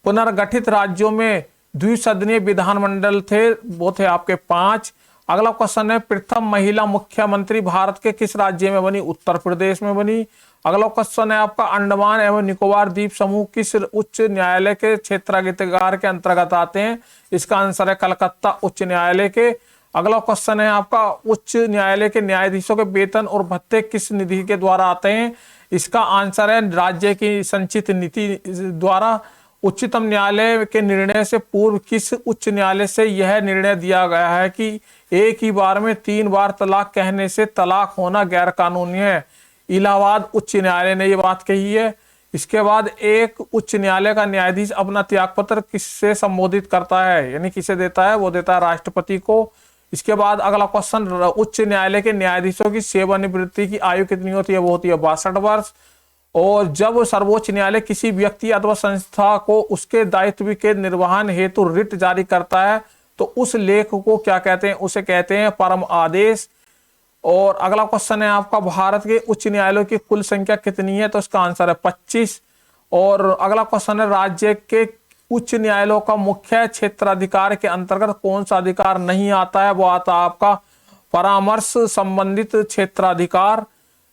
पुनर्गठित राज्यों में द्विसदनीय विधानमंडल थे? वो थे आपके 5। अगला क्वेश्चन है, प्रथम महिला मुख्यमंत्री भारत के किस राज्य में बनी? उत्तर प्रदेश में बनी। अगला क्वेश्चन है आपका, अंडमान एवं निकोबार द्वीप समूह किस उच्च न्यायालय के क्षेत्राधिकार के अंतर्गत आते हैं? इसका आंसर है कलकत्ता उच्च न्यायालय के। अगला क्वेश्चन है आपका, उच्च न्यायालय के न्यायाधीशों के वेतन और भत्ते किस निधि के द्वारा आते हैं? इसका आंसर है राज्य की संचित नीति द्वारा। उच्चतम न्यायालय के निर्णय से पूर्व किस उच्च न्यायालय से यह निर्णय दिया गया है कि एक ही बार में 3 बार तलाक कहने से तलाक होना गैर कानूनी है? इलाहाबाद उच्च न्यायालय ने यह बात कही है। इसके बाद, एक उच्च न्यायालय का न्यायाधीश अपना त्यागपत्र किससे संबोधित करता है यानी किसे देता है? वो देता है राष्ट्रपति को। इसके बाद अगला क्वेश्चन, उच्च न्यायालय के न्यायाधीशों की सेवानिवृत्ति की आयु कितनी होती है? वो होती है 62 वर्ष। और जब सर्वोच्च न्यायालय किसी व्यक्ति अथवा संस्था को उसके दायित्व के निर्वहन हेतु रिट जारी करता है तो उस लेख को क्या कहते हैं? उसे कहते हैं परम आदेश। और अगला क्वेश्चन है आपका, भारत के उच्च न्यायालयों की कुल संख्या कितनी है? तो इसका आंसर है 25। और अगला क्वेश्चन है, राज्य के उच्च न्यायालयों का मुख्य क्षेत्राधिकार के अंतर्गत कौन सा अधिकार नहीं आता है? वो आता है आपका परामर्श संबंधित क्षेत्राधिकार।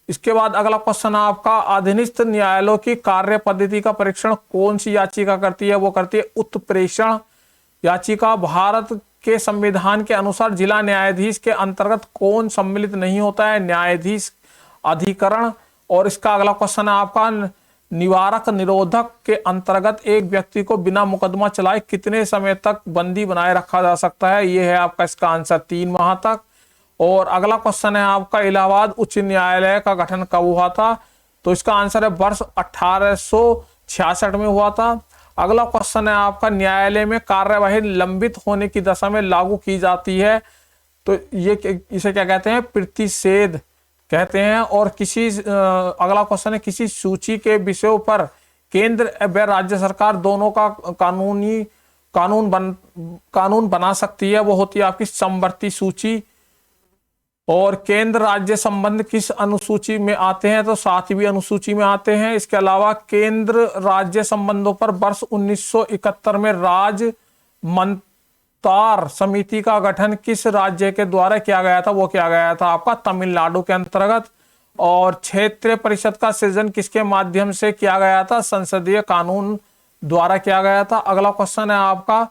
इसके बाद अगला क्वेश्चन है आपका, अधीनस्थ न्यायालयों की कार्य पद्धति का परीक्षण कौन सी याचिका करती है? वो करती है उत्प्रेषण याचिका। भारत के संविधान के अनुसार जिला न्यायाधीश के अंतर्गत कौन सम्मिलित नहीं होता है? न्यायाधीश अधिकरण। और इसका अगला क्वेश्चन है आपका, निवारक निरोधक के अंतर्गत एक व्यक्ति को बिना मुकदमा चलाए कितने समय तक बंदी बनाए रखा जा सकता है? ये है आपका इसका आंसर 3 माह तक। और अगला क्वेश्चन है आपका, इलाहाबाद उच्च न्यायालय का गठन कब हुआ था? तो इसका आंसर है वर्ष 1866 में हुआ था। अगला क्वेश्चन है आपका, न्यायालय में कार्यवाही लंबित होने की दशा में लागू की जाती है तो ये इसे क्या कहते हैं? प्रतिषेध कहते हैं। और अगला क्वेश्चन है, किसी सूची के विषयों पर केंद्र व राज्य सरकार दोनों का कानून बना सकती है? वो होती है आपकी समवर्ती सूची। और केंद्र राज्य संबंध किस अनुसूची में आते हैं? तो 7वीं अनुसूची में आते हैं। इसके अलावा केंद्र राज्य संबंधों पर वर्ष 1971 में राज्य मंत्रालय समिति का गठन किस राज्य के द्वारा किया गया था? वो किया गया था आपका तमिलनाडु के अंतर्गत। और क्षेत्रीय परिषद का सृजन किसके माध्यम से किया गया था? संसदीय कानून द्वारा किया गया था। अगला क्वेश्चन है आपका,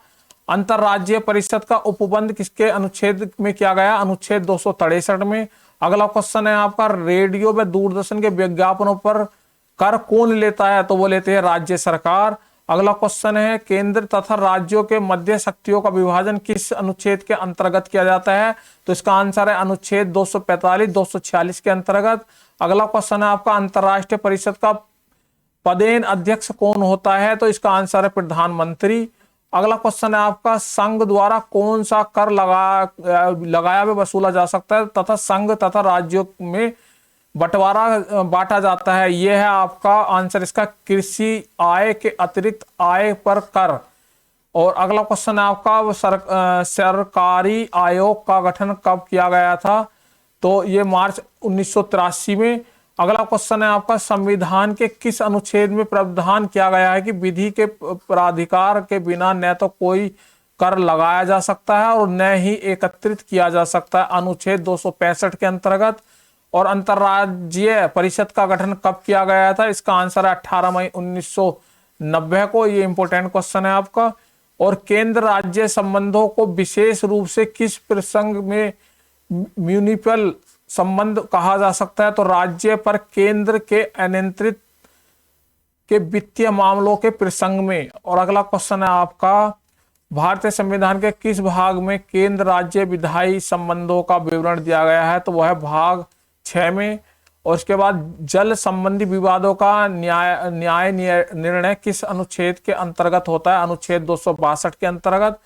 अंतरराज्यीय परिषद का उपबंध किसके अनुच्छेद में किया गया? अनुच्छेद 263 में। अगला क्वेश्चन है आपका, रेडियो व दूरदर्शन के विज्ञापनों पर कर कौन लेता है, तो वो लेते हैं राज्य सरकार। अगला क्वेश्चन है केंद्र तथा राज्यों के मध्य शक्तियों का विभाजन किस अनुच्छेद के अंतर्गत किया जाता है, तो इसका आंसर है अनुच्छेद 245 246 के अंतर्गत। अगला क्वेश्चन है आपका अंतरराष्ट्रीय परिषद का पदेन अध्यक्ष कौन होता है, तो इसका आंसर है प्रधानमंत्री। अगला क्वेश्चन है आपका संघ द्वारा कौन सा कर लगाया व वसूला जा सकता है तथा संघ तथा राज्यों में बंटवारा बांटा जाता है, यह है आपका आंसर इसका कृषि आय के अतिरिक्त आय पर कर। और अगला क्वेश्चन है आपका सरकारी आयोग का गठन कब किया गया था, तो ये मार्च 1983 में। अगला क्वेश्चन है आपका संविधान के किस अनुच्छेद में प्रावधान किया गया है कि विधि के प्राधिकार के बिना न तो कोई कर लगाया जा सकता है और न ही एकत्रित किया जा सकता है, अनुच्छेद 265 के अंतर्गत। और अंतरराज्यीय परिषद का गठन कब किया गया था, इसका आंसर है 18 मई 1990 को। ये इंपॉर्टेंट क्वेश्चन है आपका। और केंद्र राज्य संबंधों को विशेष रूप से किस प्रसंग में म्यूनिसिपल संबंध कहा जा सकता है, तो राज्य पर केंद्र के अनियंत्रित के वित्तीय मामलों के प्रसंग में। और अगला क्वेश्चन है आपका भारतीय संविधान के किस भाग में केंद्र राज्य विधायी संबंधों का विवरण दिया गया है, तो वह है भाग 6 में। और इसके बाद जल संबंधी विवादों का न्याय निर्णय किस अनुच्छेद के अंतर्गत होता है, अनुच्छेद 262 के अंतर्गत।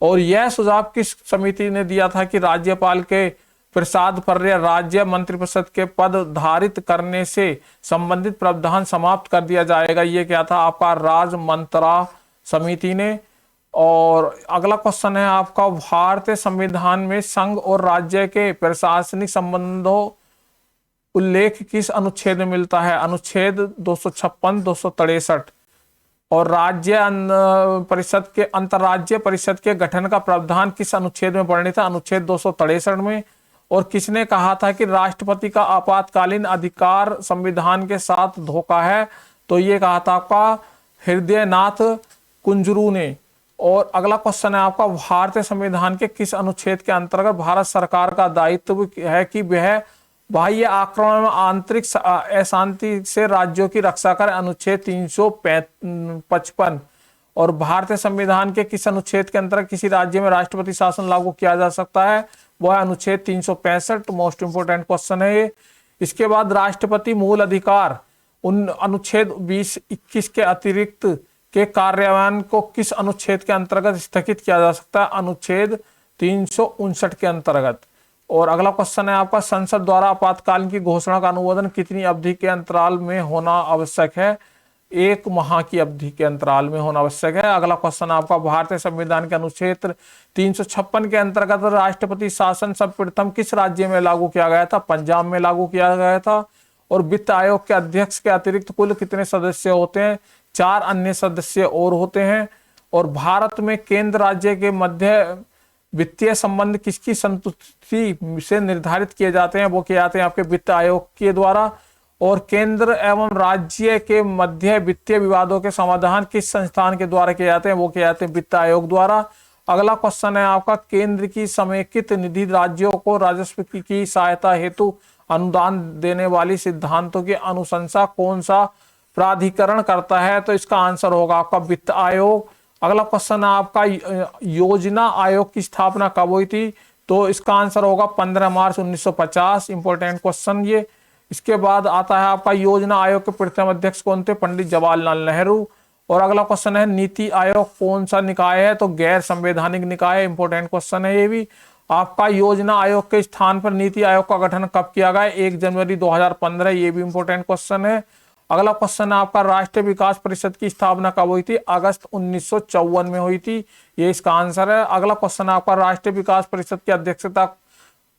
और यह सुझाव किस समिति ने दिया था कि राज्यपाल के प्रसाद पर राज्य मंत्रिपरिषद के पद धारित करने से संबंधित प्रावधान समाप्त कर दिया जाएगा, ये क्या था आपका राज मंत्रा समिति ने। और अगला क्वेश्चन है आपका भारतीय संविधान में संघ और राज्य के प्रशासनिक संबंधों उल्लेख किस अनुच्छेद में मिलता है, अनुच्छेद 256 263। और राज्य परिषद के अंतरराज्य परिषद के गठन का प्रावधान किस अनुच्छेद में वर्णित था, अनुच्छेद 263 में। और किसने कहा था कि राष्ट्रपति का आपातकालीन अधिकार संविधान के साथ धोखा है, तो ये कहा था आपका हृदयनाथ कुंजरू ने। और अगला क्वेश्चन है आपका भारतीय संविधान के किस अनुच्छेद के अंतर्गत भारत सरकार का दायित्व है कि वह बाह्य आक्रमण में आंतरिक अशांति से राज्यों की रक्षा करे, अनुच्छेद 355। और भारतीय संविधान के किस अनुच्छेद के अंतर्गत किसी राज्य में राष्ट्रपति शासन लागू किया जा सकता है, वह अनुच्छेद 365। मोस्ट इंपोर्टेंट क्वेश्चन है ये। इसके बाद राष्ट्रपति मूल अधिकार उन अनुच्छेद 20-21 के अतिरिक्त के कार्यान्वयन को किस अनुच्छेद के अंतर्गत स्थगित किया जा सकता है, अनुच्छेद 359 के अंतर्गत। और अगला क्वेश्चन है आपका संसद द्वारा आपातकालीन की घोषणा का अनुमोदन कितनी अवधि के अंतराल में होना आवश्यक है, 1 माह की अवधि के अंतराल में होना आवश्यक है। अगला क्वेश्चन आपका भारतीय संविधान के अनुच्छेद 356 के अंतर्गत राष्ट्रपति शासन सर्वप्रथम किस राज्य में लागू किया गया था, पंजाब में लागू किया गया था। और वित्त आयोग के अध्यक्ष के अतिरिक्त कुल कितने सदस्य होते हैं, 4 अन्य सदस्य और होते हैं। और भारत में केंद्र राज्य के मध्य वित्तीय संबंध किसकी संतुष्टि से निर्धारित किए जाते हैं, वो किए जाते हैं आपके वित्त आयोग के द्वारा। और केंद्र एवं राज्य के मध्य वित्तीय विवादों के समाधान किस संस्थान के द्वारा किए जाते हैं, वो किए जाते हैं वित्त आयोग द्वारा। अगला क्वेश्चन है आपका केंद्र की समेकित निधि राज्यों को राजस्व की सहायता हेतु अनुदान देने वाली सिद्धांतों की अनुशंसा कौन सा प्राधिकरण करता है, तो इसका आंसर होगा आपका वित्त आयोग। अगला क्वेश्चन है आपका योजना आयोग की स्थापना कब हुई थी, तो इसका आंसर होगा 15 मार्च 1950। इंपॉर्टेंट क्वेश्चन ये। इसके बाद आता है आपका योजना आयोग के प्रथम अध्यक्ष कौन थे, पंडित जवाहरलाल नेहरू। और अगला क्वेश्चन है नीति आयोग कौन सा निकाय है, तो गैर संवैधानिक निकाय। इंपॉर्टेंट क्वेश्चन है ये भी। आपका योजना आयोग के स्थान पर नीति आयोग का गठन कब किया गया, 1 जनवरी 2015। ये भी इंपॉर्टेंट क्वेश्चन है। अगला क्वेश्चन है आपका राष्ट्रीय विकास परिषद की स्थापना कब हुई थी, अगस्त 1954 में हुई थी, ये इसका आंसर है। अगला क्वेश्चन है आपका राष्ट्रीय विकास परिषद की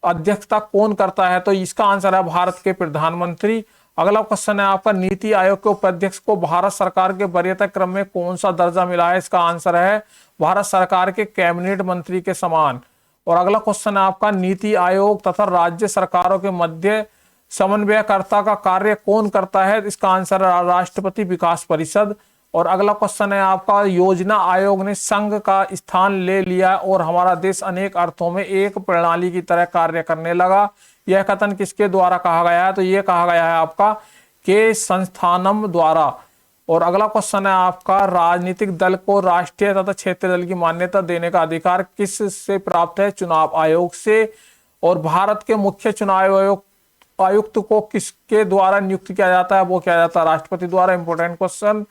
अध्यक्षता कौन करता है, तो इसका आंसर है भारत के प्रधानमंत्री। अगला क्वेश्चन है आपका नीति आयोग के उपाध्यक्ष को भारत सरकार के वरीयता क्रम में कौन सा दर्जा मिला है, इसका आंसर है भारत सरकार के कैबिनेट मंत्री के समान। और अगला क्वेश्चन है आपका नीति आयोग तथा राज्य सरकारों के मध्य समन्वयकर्ता का कार्य कौन करता है, इसका आंसर है राष्ट्रपति विकास परिषद। और अगला क्वेश्चन है आपका योजना आयोग ने संघ का स्थान ले लिया और हमारा देश अनेक अर्थों में एक प्रणाली की तरह कार्य करने लगा, यह कथन किसके द्वारा कहा गया है, तो यह कहा गया है आपका के संस्थानम द्वारा। और अगला क्वेश्चन है आपका, राजनीतिक दल को राष्ट्रीय तथा क्षेत्रीय दल की मान्यता देने का अधिकार किस से प्राप्त है? चुनाव आयोग से। और भारत के मुख्य चुनाव आयुक्त को किसके द्वारा नियुक्त किया जाता है? वो किया जाता है राष्ट्रपति द्वारा। Important question.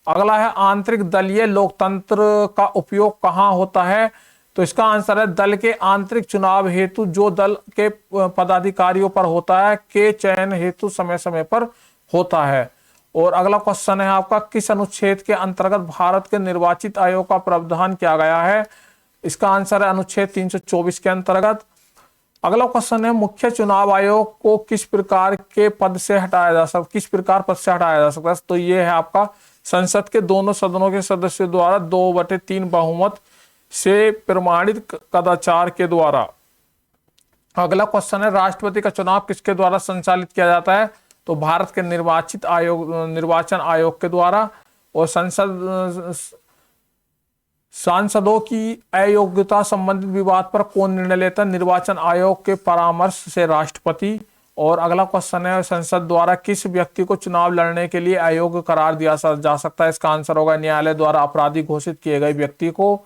अगला है, आंतरिक दलीय लोकतंत्र का उपयोग कहाँ होता है? तो इसका आंसर है, दल के आंतरिक चुनाव हेतु जो दल के पदाधिकारियों पर होता है के चयन हेतु समय समय पर होता है। और अगला क्वेश्चन है आपका, किस अनुच्छेद के अंतर्गत भारत के निर्वाचित आयोग का प्रावधान किया गया है? इसका आंसर है अनुच्छेद 324 के अंतर्गत। अगला क्वेश्चन है, मुख्य चुनाव आयोग को किस प्रकार के पद से हटाया जा सकता, किस प्रकार पद से हटाया जा सकता है? तो ये है आपका, संसद के दोनों सदनों के सदस्यों द्वारा 2/3 बहुमत से प्रमाणित कदाचार के द्वारा। अगला क्वेश्चन है, राष्ट्रपति का चुनाव किसके द्वारा संचालित किया जाता है? तो भारत के निर्वाचन आयोग के द्वारा। और सांसदों की अयोग्यता संबंधित विवाद पर कौन निर्णय लेता है? निर्वाचन आयोग के परामर्श से राष्ट्रपति। और अगला क्वेश्चन है, संसद द्वारा किस व्यक्ति को चुनाव लड़ने के लिए अयोग्य करार दिया जा सकता है? इसका आंसर होगा, न्यायालय द्वारा अपराधी घोषित किए गए व्यक्ति को।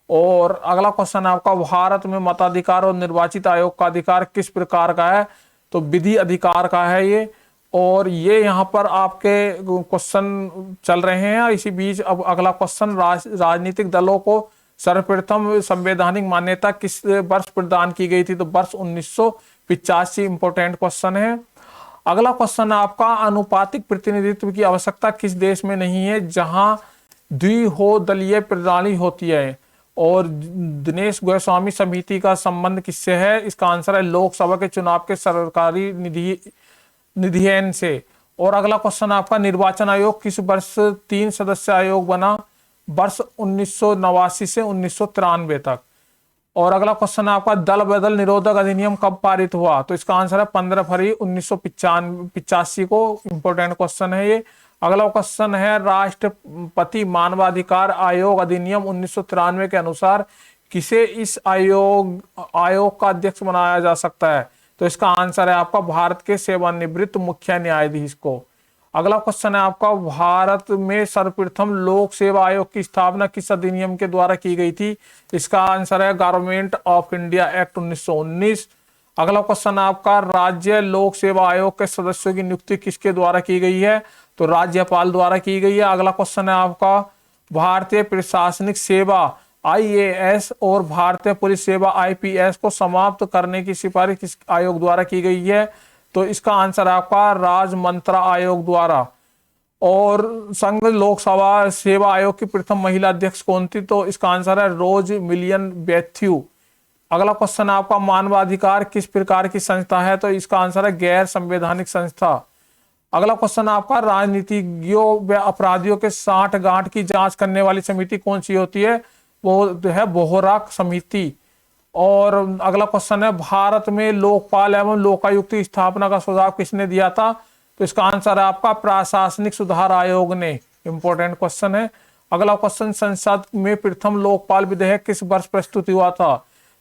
और अगला क्वेश्चन है आपका, भारत में मताधिकार और निर्वाचित आयोग का अधिकार किस प्रकार का है? तो विधि अधिकार का है ये। और ये यहाँ पर आपके क्वेश्चन चल रहे हैं। इसी बीच अब अगला क्वेश्चन, राजनीतिक दलों को सर्वप्रथम संवैधानिक मान्यता किस वर्ष प्रदान की गई थी? तो वर्ष 1985। इंपोर्टेंट क्वेश्चन है। अगला क्वेश्चन है आपका, अनुपातिक प्रतिनिधित्व की आवश्यकता किस देश में नहीं है जहां द्विदलीय प्रणाली होती है? और दिनेश गोस्वामी समिति का संबंध किससे है? इसका आंसर है, लोकसभा के चुनाव के सरकारी निधियन से। और अगला क्वेश्चन आपका, निर्वाचन आयोग किस वर्ष 3 सदस्य आयोग बना? वर्ष 1989 से 1993 तक। और अगला क्वेश्चन आपका, दल बदल निरोधक अधिनियम कब पारित हुआ? तो इसका आंसर है 15 फरवरी 1985 को। इंपोर्टेंट क्वेश्चन है ये। अगला क्वेश्चन है, राष्ट्रपति मानवाधिकार आयोग अधिनियम 1993 के अनुसार किसे इस आयोग का अध्यक्ष बनाया जा सकता है? तो इसका आंसर है आपका, भारत के सेवानिवृत्त मुख्य न्यायाधीश को। अगला क्वेश्चन है आपका, भारत में सर्वप्रथम लोक सेवा आयोग की स्थापना किस अधिनियम के द्वारा की गई थी? इसका आंसर है, गवर्नमेंट ऑफ इंडिया एक्ट 1919। अगला क्वेश्चन आपका, राज्य लोक सेवा आयोग के सदस्यों की नियुक्ति किसके द्वारा की गई है? तो राज्यपाल द्वारा की गई है। अगला क्वेश्चन है आपका, भारतीय प्रशासनिक सेवा IAS और भारतीय पुलिस सेवा IPS को समाप्त करने की सिफारिश किस आयोग द्वारा की गई है? तो इसका आंसर आपका, राजमंत्रा आयोग द्वारा। और संघ लोकसभा सेवा आयोग की प्रथम महिला अध्यक्ष कौन थी? तो इसका आंसर है, रोज मिलियन बैथ्यू। अगला क्वेश्चन आपका, मानवाधिकार किस प्रकार की संस्था है? तो इसका आंसर है, गैर संवैधानिक संस्था। अगला क्वेश्चन आपका, राजनीतिज्ञों व अपराधियों के साठगांठ की जांच करने वाली समिति कौन सी होती है? वो है बोहरा समिति। और अगला क्वेश्चन है, भारत में लोकपाल एवं लोकायुक्त की स्थापना का सुझाव किसने दिया था? तो इसका आंसर है आपका, प्रशासनिक सुधार आयोग ने। इंपॉर्टेंट क्वेश्चन है। अगला क्वेश्चन, संसद में प्रथम लोकपाल विधेयक किस वर्ष प्रस्तुत हुआ था?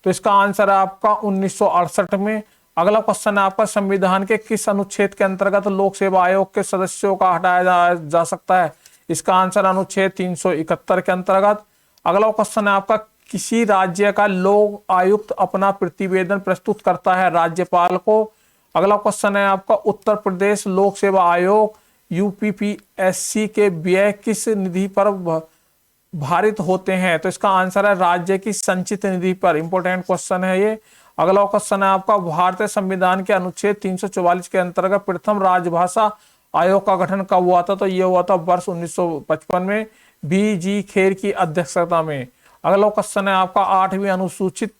तो इसका आंसर है आपका 1968 में। अगला क्वेश्चन है आपका, संविधान के किस अनुच्छेद के अंतर्गत लोक सेवा आयोग के सदस्यों का हटाया जा सकता है? इसका आंसर अनुच्छेद 371 के अंतर्गत। अगला क्वेश्चन है आपका, किसी राज्य का लोक आयुक्त अपना प्रतिवेदन प्रस्तुत करता है राज्यपाल को? अगला क्वेश्चन है आपका, उत्तर प्रदेश लोक सेवा आयोग UPPSC के व्यय किस निधि पर भारित होते हैं? तो इसका आंसर है, राज्य की संचित निधि पर। इंपोर्टेंट क्वेश्चन है ये। अगला क्वेश्चन है आपका, भारतीय संविधान के अनुच्छेद 344 के अंतर्गत प्रथम राजभाषा आयोग का गठन कब हुआ था? तो ये हुआ था वर्ष 1955 में, BG खेर की अध्यक्षता में। अगला क्वेश्चन है आपका, 8वीं अनुसूचित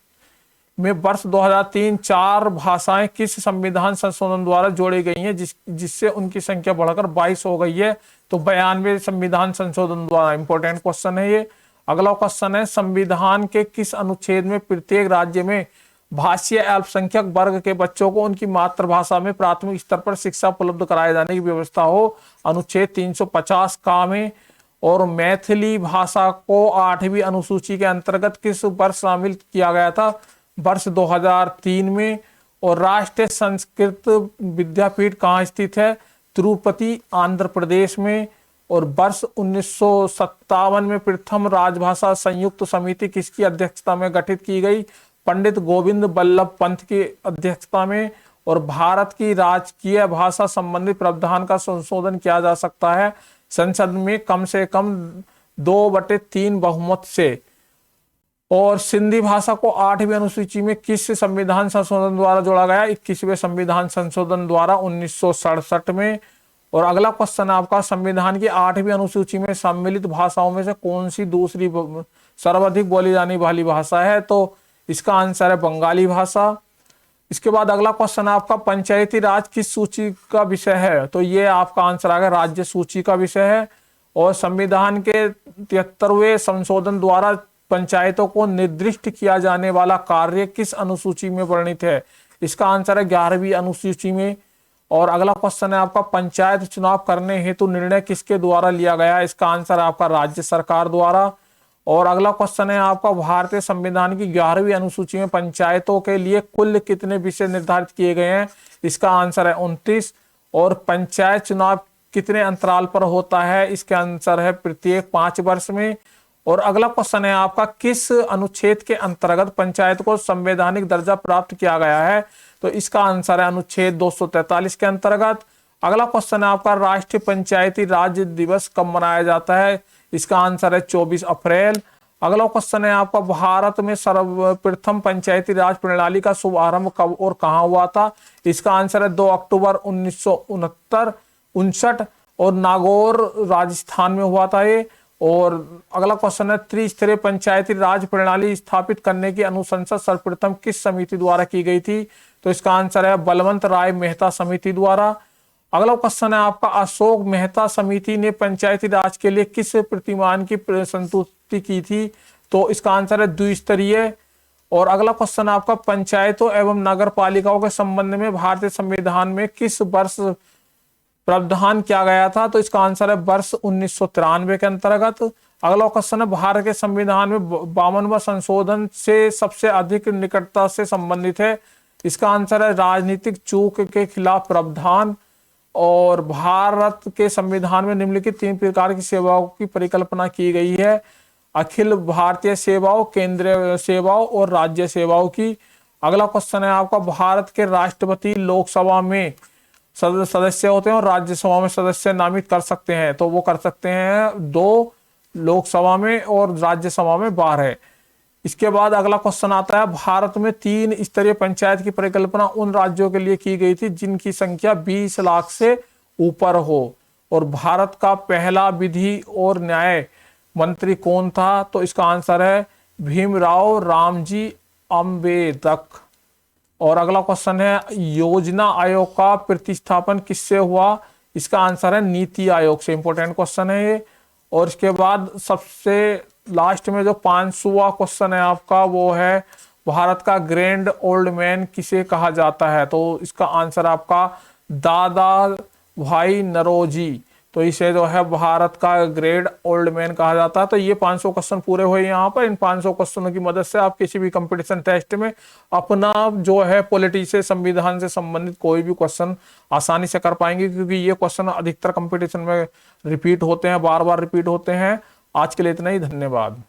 में वर्ष 2003 4 भाषाएं किस संविधान संशोधन द्वारा जोड़ी गई हैं जिससे उनकी संख्या बढ़कर 22 हो गई है? तो 92 संविधान संशोधन द्वारा। इंपोर्टेंट क्वेश्चन है ये। अगला क्वेश्चन है, संविधान के किस अनुच्छेद में प्रत्येक राज्य में भाषीय अल्पसंख्यक वर्ग के बच्चों को उनकी मातृभाषा में प्राथमिक स्तर पर शिक्षा उपलब्ध कराए जाने की व्यवस्था हो? अनुच्छेद 350 का में। और मैथिली भाषा को 8वीं अनुसूची के अंतर्गत किस वर्ष शामिल किया गया था? वर्ष 2003 में। और राष्ट्रीय संस्कृत विद्यापीठ कहाँ स्थित है? तिरुपति आंध्र प्रदेश में। और वर्ष 1957 में प्रथम राजभाषा संयुक्त समिति किसकी अध्यक्षता में गठित की गई? पंडित गोविंद बल्लभ पंत की अध्यक्षता में। और भारत की राजकीय भाषा संबंधी प्रावधान का संशोधन किया जा सकता है संसद में कम से कम 2/3 बहुमत से। और सिंधी भाषा को 8वीं अनुसूची में किस संविधान संशोधन द्वारा जोड़ा गया? 21वें संविधान संशोधन द्वारा 1967 में। और अगला क्वेश्चन आपका, संविधान की 8वीं अनुसूची में सम्मिलित भाषाओं में से कौन सी दूसरी सर्वाधिक बोली जाने वाली भाषा है? तो इसका आंसर है बंगाली भाषा। इसके बाद अगला क्वेश्चन आपका, पंचायती राज किस सूची का विषय है? तो ये आपका आंसर आएगा राज्य सूची का विषय है। और संविधान के 73वें संशोधन द्वारा पंचायतों को निर्दिष्ट किया जाने वाला कार्य किस अनुसूची में वर्णित है? इसका आंसर है 11वीं अनुसूची में। और अगला क्वेश्चन है आपका, पंचायत चुनाव करने हेतु निर्णय किसके द्वारा लिया गया? इसका आंसर है आपका राज्य सरकार द्वारा। और अगला क्वेश्चन है आपका, भारतीय संविधान की 11वीं अनुसूची में पंचायतों के लिए कुल कितने विषय निर्धारित किए गए हैं? इसका आंसर है 29। और पंचायत चुनाव कितने अंतराल पर होता है? इसका आंसर है प्रत्येक 5 वर्ष में। और अगला क्वेश्चन है आपका, किस अनुच्छेद के अंतर्गत पंचायत को संवैधानिक दर्जा प्राप्त किया गया है? तो इसका आंसर है अनुच्छेद 243 के अंतर्गत। अगला क्वेश्चन है आपका, राष्ट्रीय पंचायती राज दिवस कब मनाया जाता है? इसका आंसर है 24 अप्रैल। अगला क्वेश्चन है आपका, भारत में सर्वप्रथम पंचायती राज प्रणाली का शुभारंभ कब और कहां हुआ था? इसका आंसर है 2 अक्टूबर 1969 और नागौर राजस्थान में हुआ था ये। और अगला क्वेश्चन है, त्रिस्तरीय पंचायती राज प्रणाली स्थापित करने की अनुशंसा सर्वप्रथम किस समिति द्वारा की गई थी? तो इसका आंसर है बलवंत राय मेहता समिति द्वारा। अगला क्वेश्चन है आपका, अशोक मेहता समिति ने पंचायती राज के लिए किस प्रतिमान की संतुष्टि की थी? तो इसका आंसर है द्विस्तरीय। और अगला क्वेश्चन आपका, पंचायतों एवं नगर पालिकाओं के संबंध में भारतीय संविधान में किस वर्ष प्रावधान किया गया था? तो इसका आंसर है वर्ष 1993 के अंतर्गत। अगला क्वेश्चन है, भारत के संविधान में 52वां संशोधन से सबसे अधिक निकटता से संबंधित है? इसका आंसर है राजनीतिक चूक के खिलाफ प्रावधान। और भारत के संविधान में निम्नलिखित 3 प्रकार की सेवाओं की परिकल्पना की गई है: अखिल भारतीय सेवाओं, केंद्रीय सेवाओं और राज्य सेवाओं की। अगला क्वेश्चन है आपका, भारत के राष्ट्रपति लोकसभा में सदस्य होते हैं और राज्यसभा में सदस्य नामित कर सकते हैं। तो वो कर सकते हैं 2 लोकसभा में और राज्यसभा में 12। इसके बाद अगला क्वेश्चन आता है, भारत में 3 स्तरीय पंचायत की परिकल्पना उन राज्यों के लिए की गई थी जिनकी संख्या 20 लाख से ऊपर हो। और भारत का पहला विधि और न्याय मंत्री कौन था? तो इसका आंसर है भीमराव रामजी अम्बेडकर। और अगला क्वेश्चन है, योजना आयोग का प्रतिस्थापन किससे हुआ? इसका आंसर है नीति आयोग से। इंपॉर्टेंट क्वेश्चन है ये। और इसके बाद सबसे लास्ट में जो 500वां क्वेश्चन है आपका, वो है भारत का ग्रैंड ओल्ड मैन किसे कहा जाता है? तो इसका आंसर आपका दादा भाई नौरोजी। तो इसे जो है भारत का ग्रेट ओल्ड मैन कहा जाता है। तो ये 500 क्वेश्चन पूरे हुए यहाँ पर। इन 500 क्वेश्चनों की मदद से आप किसी भी कंपटीशन टेस्ट में अपना जो है पॉलिटी से, संविधान से संबंधित कोई भी क्वेश्चन आसानी से कर पाएंगे, क्योंकि ये क्वेश्चन अधिकतर कंपटीशन में रिपीट होते हैं, बार बार रिपीट होते हैं। आज के लिए इतना ही, धन्यवाद।